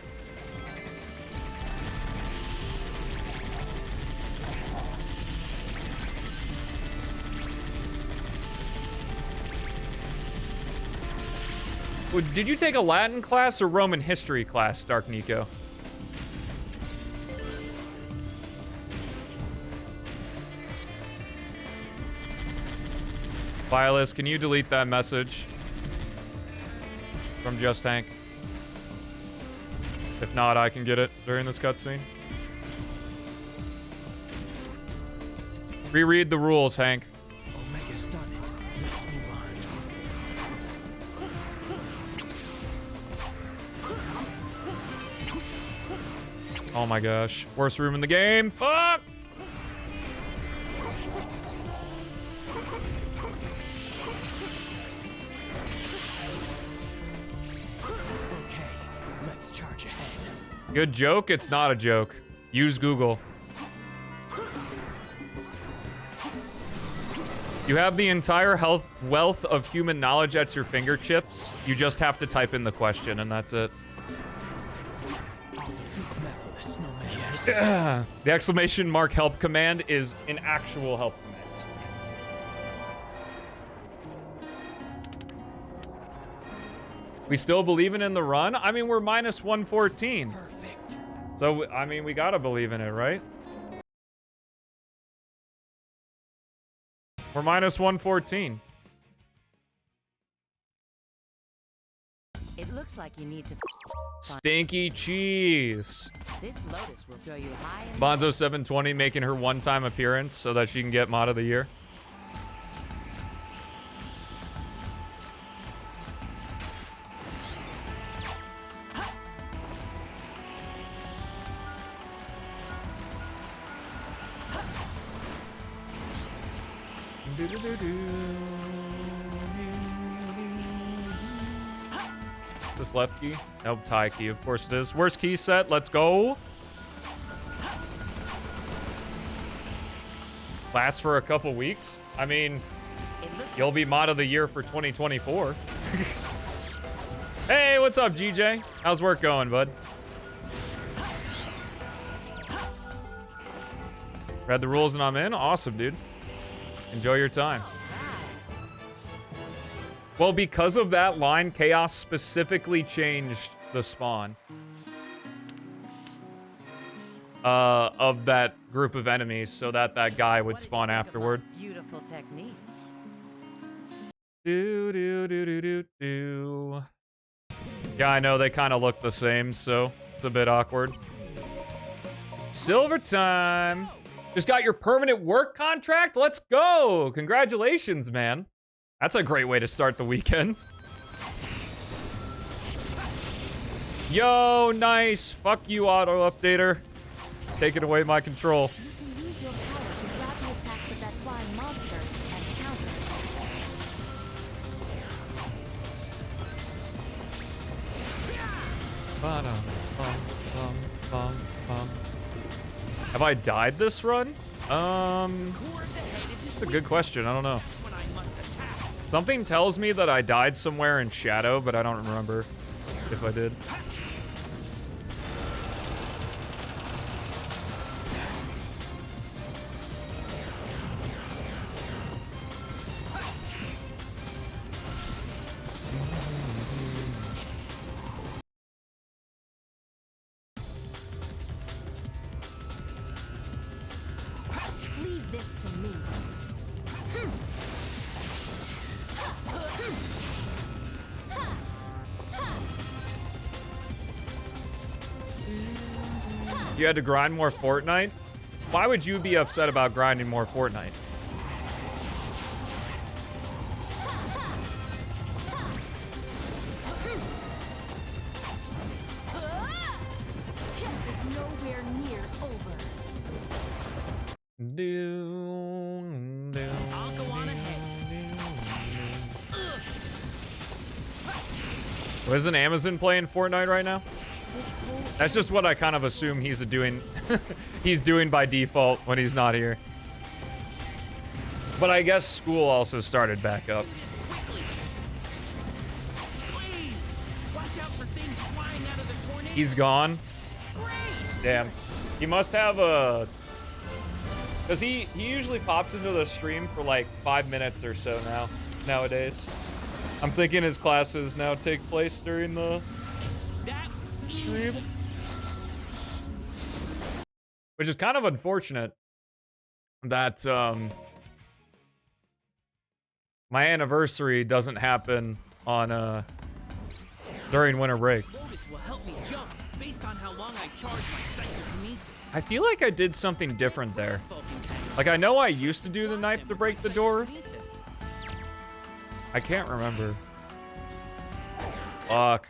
Did you take a Latin class or Roman history class, Dark Nico? Violus, can you delete that message from Just Hank? If not, I can get it during this cutscene. Reread the rules, Hank. Omega's done it. Let's move on. Oh my gosh. Worst room in the game. Fuck! Okay, let's charge ahead. Good joke? It's not a joke. Use Google. You have the entire wealth of human knowledge at your fingertips. You just have to type in the question, and that's it. I'll defeat Mephiles, no matter. Yes. The !help command is an actual help command. We still believing in the run? I mean, we're minus 114. Perfect. So, I mean, we gotta believe in it, right? We're minus 114. It looks like you need to. Stinky cheese. This lotus will throw you high and Bonzo 720 making her one-time appearance so that she can get Mod of the Year. Is this left key? Nope, tie key. Of course it is. Worst key set. Let's go. Last for a couple weeks. I mean, you'll be Mod of the Year for 2024. Hey, what's up, GJ? How's work going, bud? Read the rules and I'm in? Awesome, dude. Enjoy your time. Well, because of that line, Chaos specifically changed the spawn of that group of enemies so that that guy would spawn afterward. beautiful technique. Do do do do do do. Yeah, I know they kind of look the same, so it's a bit awkward. Silver time. Just got your permanent work contract? Let's go. Congratulations, man. That's a great way to start the weekend. Yo, nice. Fuck you, auto updater. Taking away my control. You can use your power to grab the attacks of that flying monster and counter Have I died this run? That's a good question. I don't know. Something tells me that I died somewhere in Shadow, but I don't remember if I did. Leave this to me. You had to grind more Fortnite? Why would you be upset about grinding more Fortnite? This is nowhere near over. I'll go on ahead. Isn't Amazon playing Fortnite right now? This whole That's just what I kind of assume he's doing. He's doing by default when he's not here. But I guess school also started back up. Quickly. Please, watch out for things flying out of the tornado. He's gone. Great. Damn. He must have a... Because he usually pops into the stream for like 5 minutes or so nowadays. I'm thinking his classes now take place during the That was easy. stream. Which is kind of unfortunate that my anniversary doesn't happen on during winter break. Lotus will help me jump based on how long I charge my psychokinesis. I feel like I did something different there. Like, I know I used to do the knife to break the door. I can't remember. Fuck.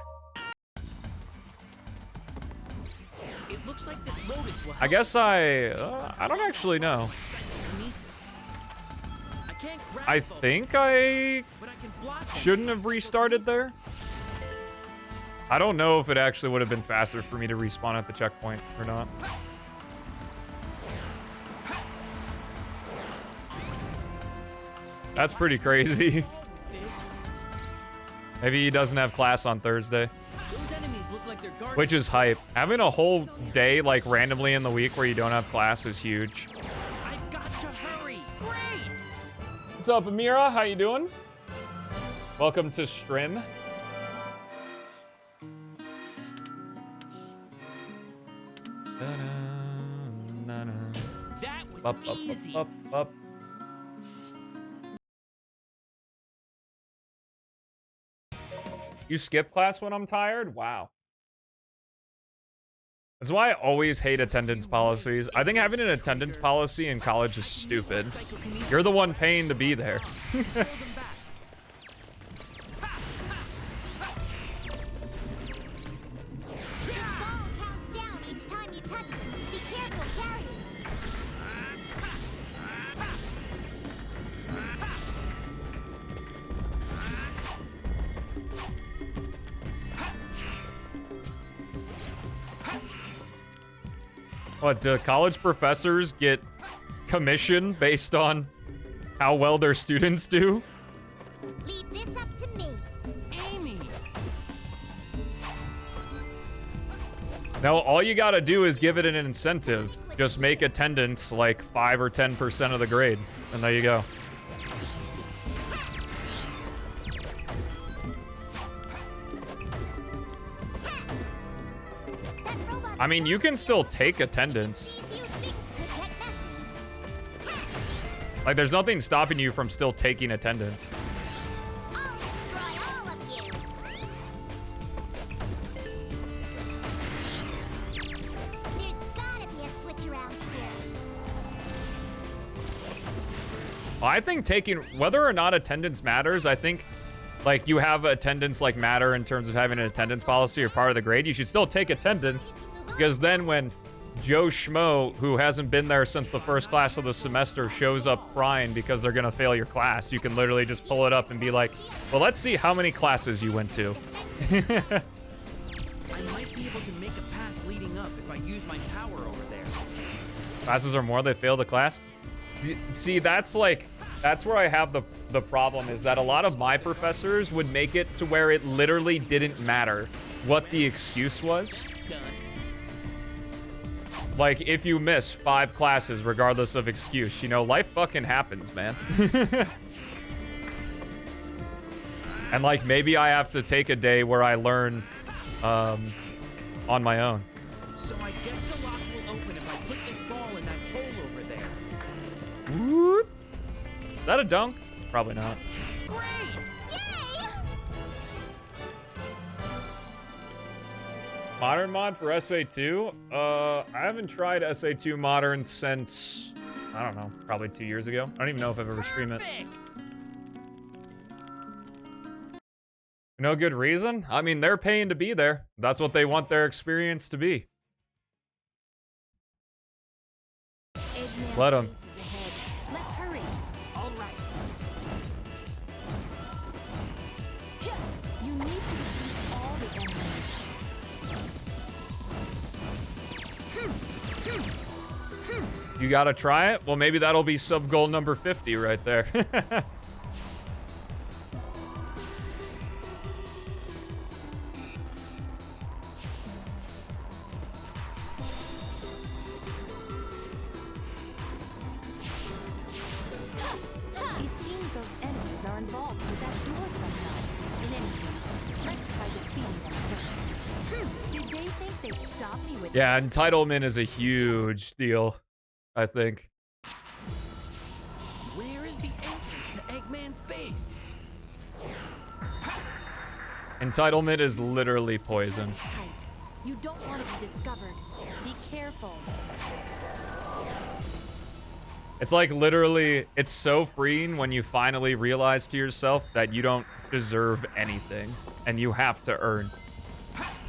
It looks like this Lotus will I help guess I don't actually know. psychokinesis. I can't grab I focus, think I but I can block them shouldn't with have my restarted there. psychokinesis. I don't know if it actually would have been faster for me to respawn at the checkpoint or not. That's pretty crazy. This, Maybe he doesn't have class on Thursday, those enemies look like they're guarding. which is hype. Having a whole day, like, randomly in the week where you don't have class is huge. I've got to hurry. Great. What's up, Amira? How you doing? Welcome to Strim. That was Up, up, easy. up, up, up. You skip class when I'm tired? Wow. That's why I always hate attendance policies. I think having an attendance policy in college is stupid. You're the one paying to be there. Hold them back. This ball counts down each time you touch it. Be careful carrying. What, do college professors get commission based on how well their students do? Leave this up to me. Amy. No, all you gotta do is give it an incentive. Just make attendance like 5 or 10% of the grade. And there you go. That robot. I mean, you can still take attendance. These you things could get messy. Like, there's nothing stopping you from still taking attendance. I think taking, whether or not attendance matters, I think like you have attendance like matter in terms of having an attendance policy or part of the grade. You should still take attendance, because then when Joe Schmo, who hasn't been there since the first class of the semester, shows up crying because they're gonna fail your class, you can literally just pull it up and be like, well, let's see how many classes you went to. I might be able to make a path leading up if I use my power over there. Classes or more, they failed a class? See, that's like, that's where I have the problem, is that a lot of my professors would make it to where it literally didn't matter what the excuse was. Done. Like, if you miss 5 classes regardless of excuse, you know, life fucking happens, man. And like, maybe I have to take a day where I learn on my own. So I guess the lock will open if I put this ball in that hole over there. Whoop. Is that a dunk? Probably not. Great! Yay! Modern mod for SA2? I haven't tried SA2 Modern since, I don't know, probably 2 years ago. I don't even know if I've ever streamed it. Perfect. No good reason? I mean, they're paying to be there. That's what they want their experience to be. Eggman's Let 'em. race is ahead. Let's hurry. All right. You need to defeat all the enemies. You gotta try it? Well, maybe that'll be sub goal number 50 right there. It seems those enemies are involved with that door somehow. In any case, let's try defeating them first. Did they think they'd stop me with Yeah, entitlement is a huge deal, I think. Where is the entrance to Eggman's base? Entitlement is literally poison. tight? You don't want to be discovered. Be careful. It's like literally, it's so freeing when you finally realize to yourself that you don't deserve anything and you have to earn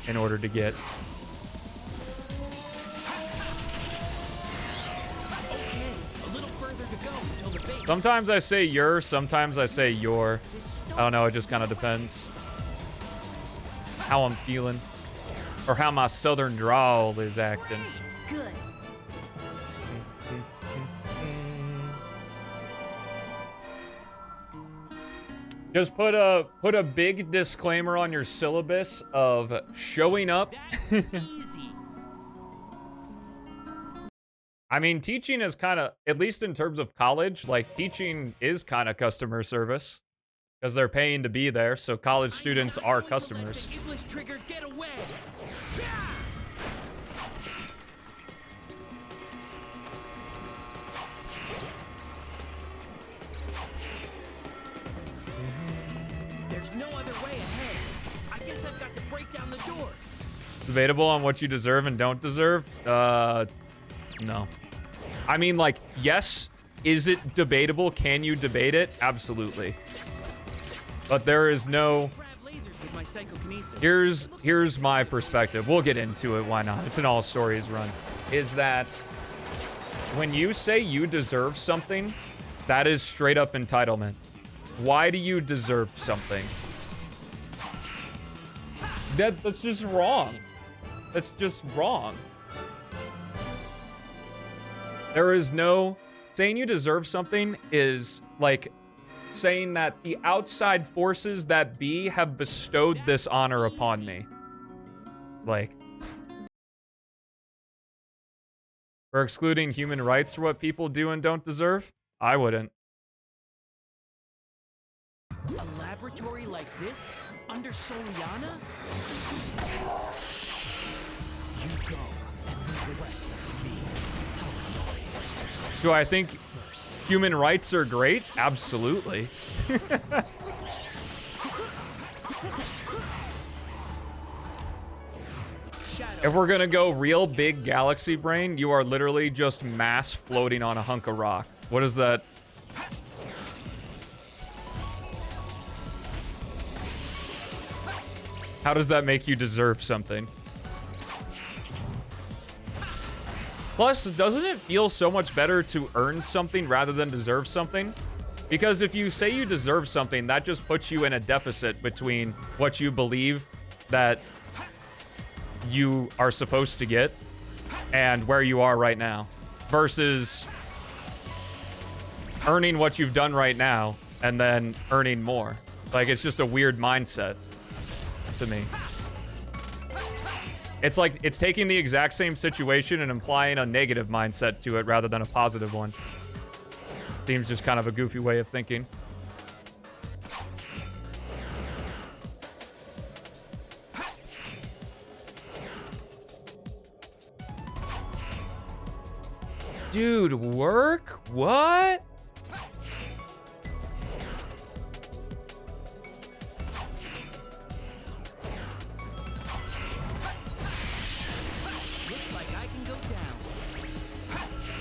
in order to get. Okay, a little further to go until the base. Sometimes I say your, sometimes I say your. I don't know, it just kind of depends how I'm feeling or how my southern drawl is acting. Good. Just put a big disclaimer on your syllabus of showing up. That's easy. I mean, teaching is kind of, at least in terms of college, like teaching is kind of customer service because they're paying to be there. So college students I'm are not going to let customers. the English triggers get away. There's no other way ahead. I guess I've got to break down the door. Debatable on what you deserve and don't deserve? No. I mean, like, yes, is it debatable? Can you debate it? Absolutely. But there is no... Grab lasers with my psychokinesis. Here's my perspective. We'll get into it, why not? It's an all stories run. Is that when you say you deserve something, that is straight up entitlement. Why do you deserve something? That's just wrong. That's just wrong. There is no... Saying you deserve something is like saying that the outside forces that be have bestowed this honor upon me. Like... For excluding human rights for what people do and don't deserve? I wouldn't. A laboratory like this? Under Soliana? You go and leave the rest up to me. How annoying. Do I think human rights are great? Absolutely. If we're gonna go real big galaxy brain, you are literally just mass floating on a hunk of rock. What is that? How does that make you deserve something? Plus, doesn't it feel so much better to earn something rather than deserve something? Because if you say you deserve something, that just puts you in a deficit between what you believe that you are supposed to get and where you are right now. Versus earning what you've done right now and then earning more. Like, it's just a weird mindset to me. It's like, it's taking the exact same situation and implying a negative mindset to it rather than a positive one. Seems just kind of a goofy way of thinking. Dude, work? What? Looks like I can go down.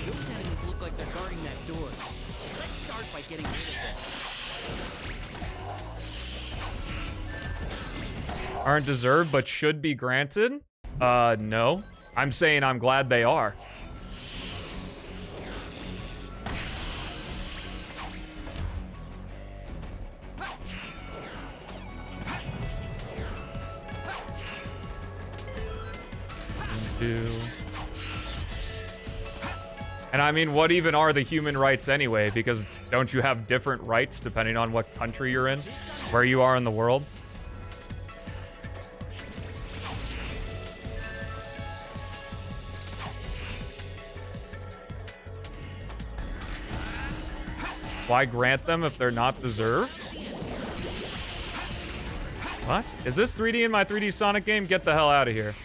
Those enemies look like they're guarding that door. Let's start by getting rid of them. Aren't deserved, but should be granted? No. I'm saying I'm glad they are. And I mean, what even are the human rights anyway? Because don't you have different rights depending on what country you're in? Where you are in the world? Why grant them if they're not deserved? What? Is this 3D in my 3D Sonic game? Get the hell out of here.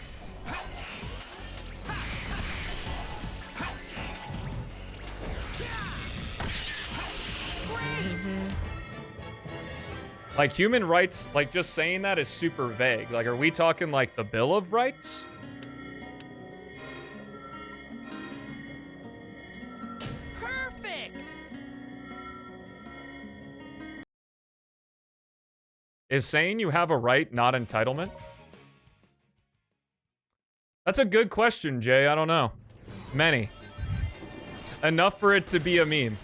Like, human rights, like, just saying that is super vague. Like, are we talking, like, the Bill of Rights? Perfect! Is saying you have a right not entitlement? That's a good question, Jay. I don't know. Many. Enough for it to be a meme.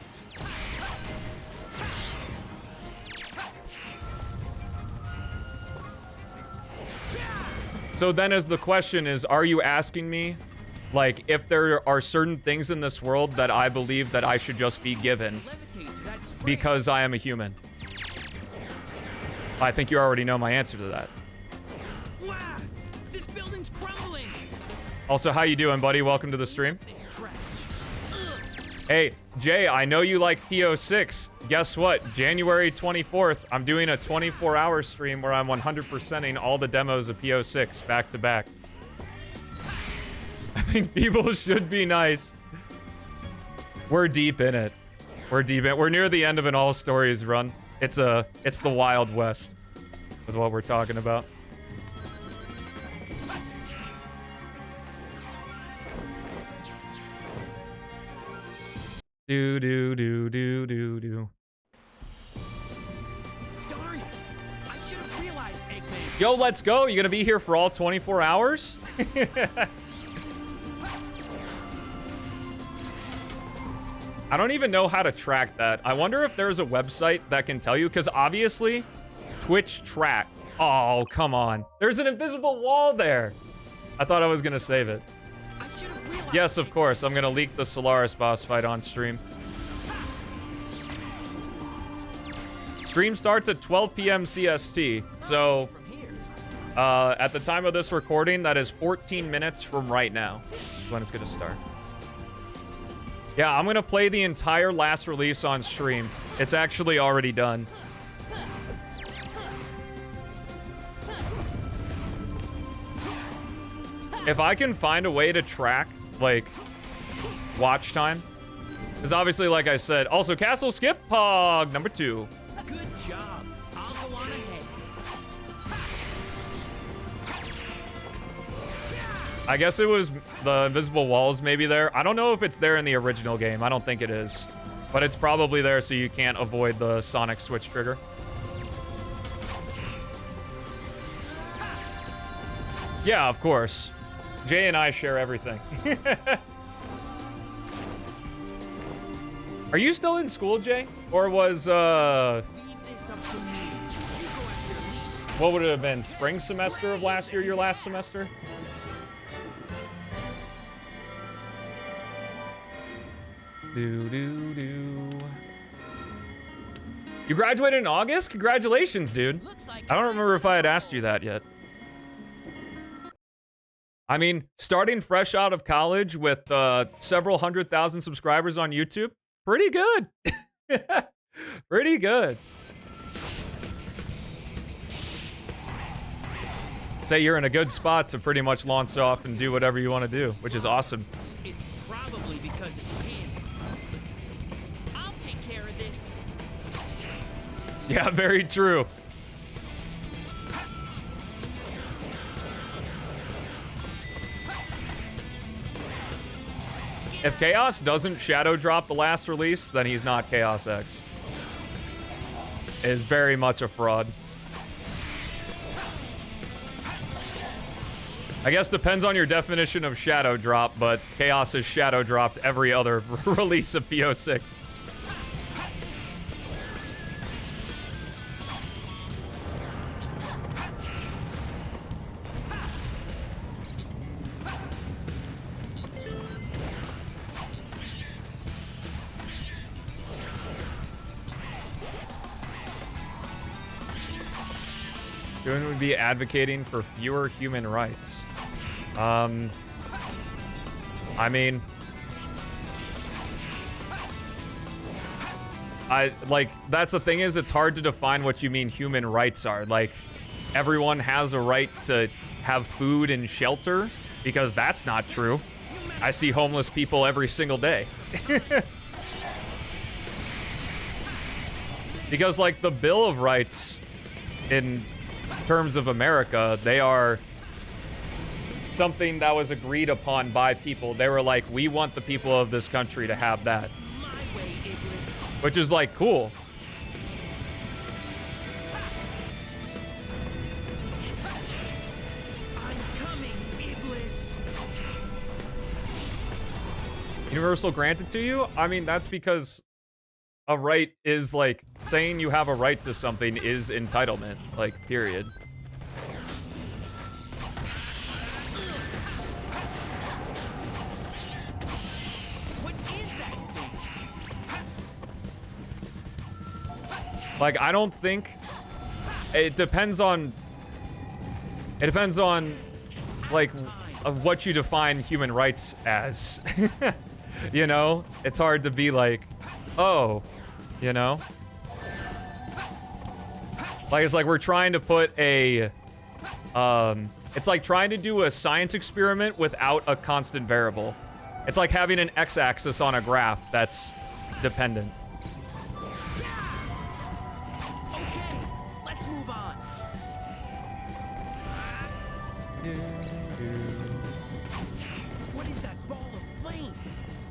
So then as the question is, are you asking me, like, if there are certain things in this world that I believe that I should just be given because I am a human? I think you already know my answer to that. Wow! This building's crumbling! Also, how you doing, buddy? Welcome to the stream. Hey, Jay, I know you like PO6. Guess what? January 24th, I'm doing a 24-hour stream where I'm 100%ing all the demos of PO6 back to back. I think people should be nice. We're deep in it. We're deep in it. We're near the end of an all stories run. It's the Wild West with what we're talking about. Do do do do do do. Darn it! I should have realized, Eggman. Yo, let's go. You gonna be here for all 24 hours? I don't even know how to track that. I wonder if there's a website that can tell you, because obviously, Twitch track. Oh, come on. There's an invisible wall there. I thought I was gonna save it. I should have realized. Yes, of course. I'm gonna leak the Solaris boss fight on stream. Stream starts at 12 p.m. CST. So, at the time of this recording, that is 14 minutes from right now is when it's gonna start. Yeah, I'm gonna play the entire last release on stream. It's actually already done. If I can find a way to track, like, watch time. Because obviously, like I said, also Castle Skip Pog number 2. Good job. I'll go on ahead. I guess it was the invisible walls maybe there. I don't know if it's there in the original game. I don't think it is. But it's probably there so you can't avoid the Sonic switch trigger. Yeah, of course. Jay and I share everything. Are you still in school, Jay? Or was, Leave this up to me. You go after me. what would it have been? Spring semester of last year, your last semester? Do. You graduated in August? Congratulations, dude. Looks like I don't remember if I had asked you that yet. I mean, starting fresh out of college with several 100,000 subscribers on YouTube, pretty good. Pretty good. Say you're in a good spot to pretty much launch off and do whatever you want to do, which is awesome. it's probably because it's him. I'll take care of this. Yeah, very true. If Chaos doesn't shadow drop the last release, then he's not Chaos X. Is very much a fraud. I guess depends on your definition of shadow drop, but Chaos has shadow dropped every other release of PO6. Doing would be advocating for fewer human rights. I mean, that's the thing is, it's hard to define what you mean human rights are. Like, everyone has a right to have food and shelter, because that's not true. I see homeless people every single day. Because, like, the Bill of Rights in terms of America, they are something that was agreed upon by people. They were like, we want the people of this country to have that. My way, Iblis. Which is like, cool. I'm coming, Iblis. Universal granted to you? I mean, that's because a right is like, saying you have a right to something is entitlement, like, period. What is that thing? Like, I don't think it depends on like what you define human rights as. You know, it's hard to be like, oh, you know, like, it's like we're trying to put a it's like trying to do a science experiment without a constant variable. It's like having an x-axis on a graph that's dependent. Okay, let's move on. What is that ball of flame?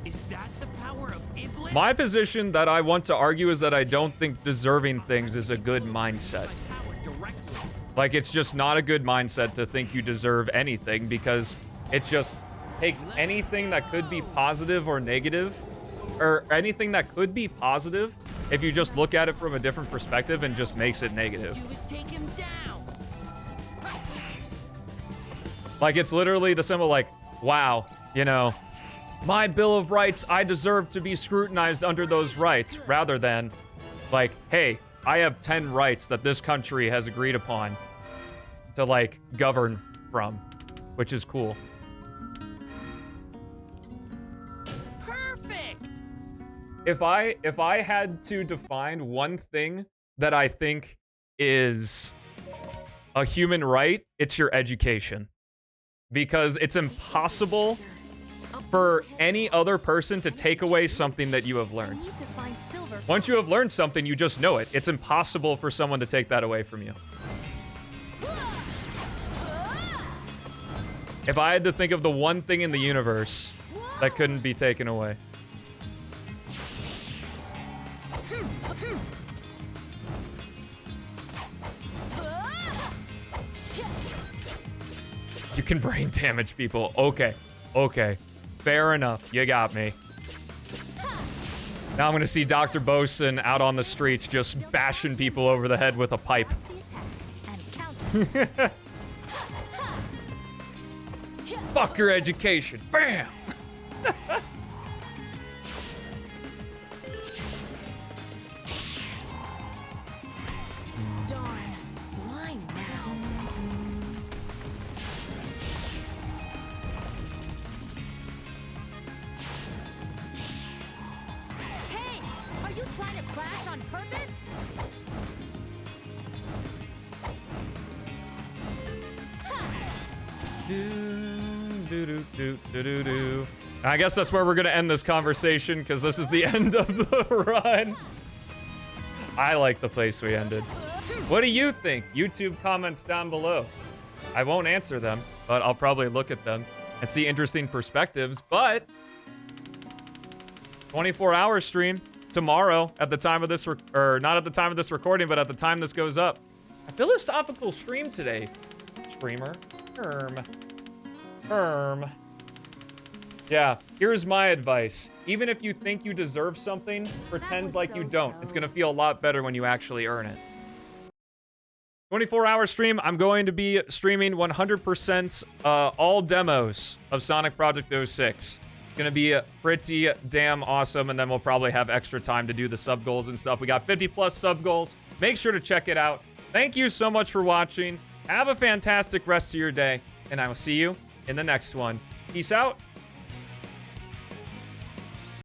Is that the power of Iblis? My position that I want to argue is that I don't think deserving things is a good mindset. My power directly. Like, it's just not a good mindset to think you deserve anything, because it just takes anything that could be positive or negative, or anything that could be positive, if you just look at it from a different perspective, and just makes it negative. You just take him down. Like, it's literally the symbol like, wow, you know, my Bill of Rights, I deserve to be scrutinized under those rights, rather than like, hey, I have 10 rights that this country has agreed upon to, like, govern from, which is cool. Perfect. If I had to define one thing that I think is a human right, it's your education. Because it's impossible for any other person to take away something that you have learned. We need to find silver. Once you have learned something, you just know it. It's impossible for someone to take that away from you. If I had to think of the one thing in the universe that couldn't be taken away. You can brain damage people. Okay. Okay. Fair enough. You got me. Now I'm gonna see Dr. Bosun out on the streets just bashing people over the head with a pipe. The attack and counter. Fuck your education. Bam! Darn. Why now? Hey! Are you trying to crash on purpose? I guess that's where we're gonna end this conversation, because this is the end of the run. I like the place we ended. What do you think? YouTube comments down below. I won't answer them, but I'll probably look at them and see interesting perspectives. But 24-hour stream tomorrow at the time of this, or not at the time of this recording, but at the time this goes up. A philosophical stream today. Streamer. Yeah, here's my advice. Even if you think you deserve something, pretend like you don't. It's gonna feel a lot better when you actually earn it. 24-hour stream, I'm going to be streaming 100% all demos of Sonic Project 06. Gonna be pretty damn awesome, and then we'll probably have extra time to do the sub goals and stuff. We got 50+ sub goals. Make sure to check it out. Thank you so much for watching. Have a fantastic rest of your day, and I will see you in the next one. Peace out.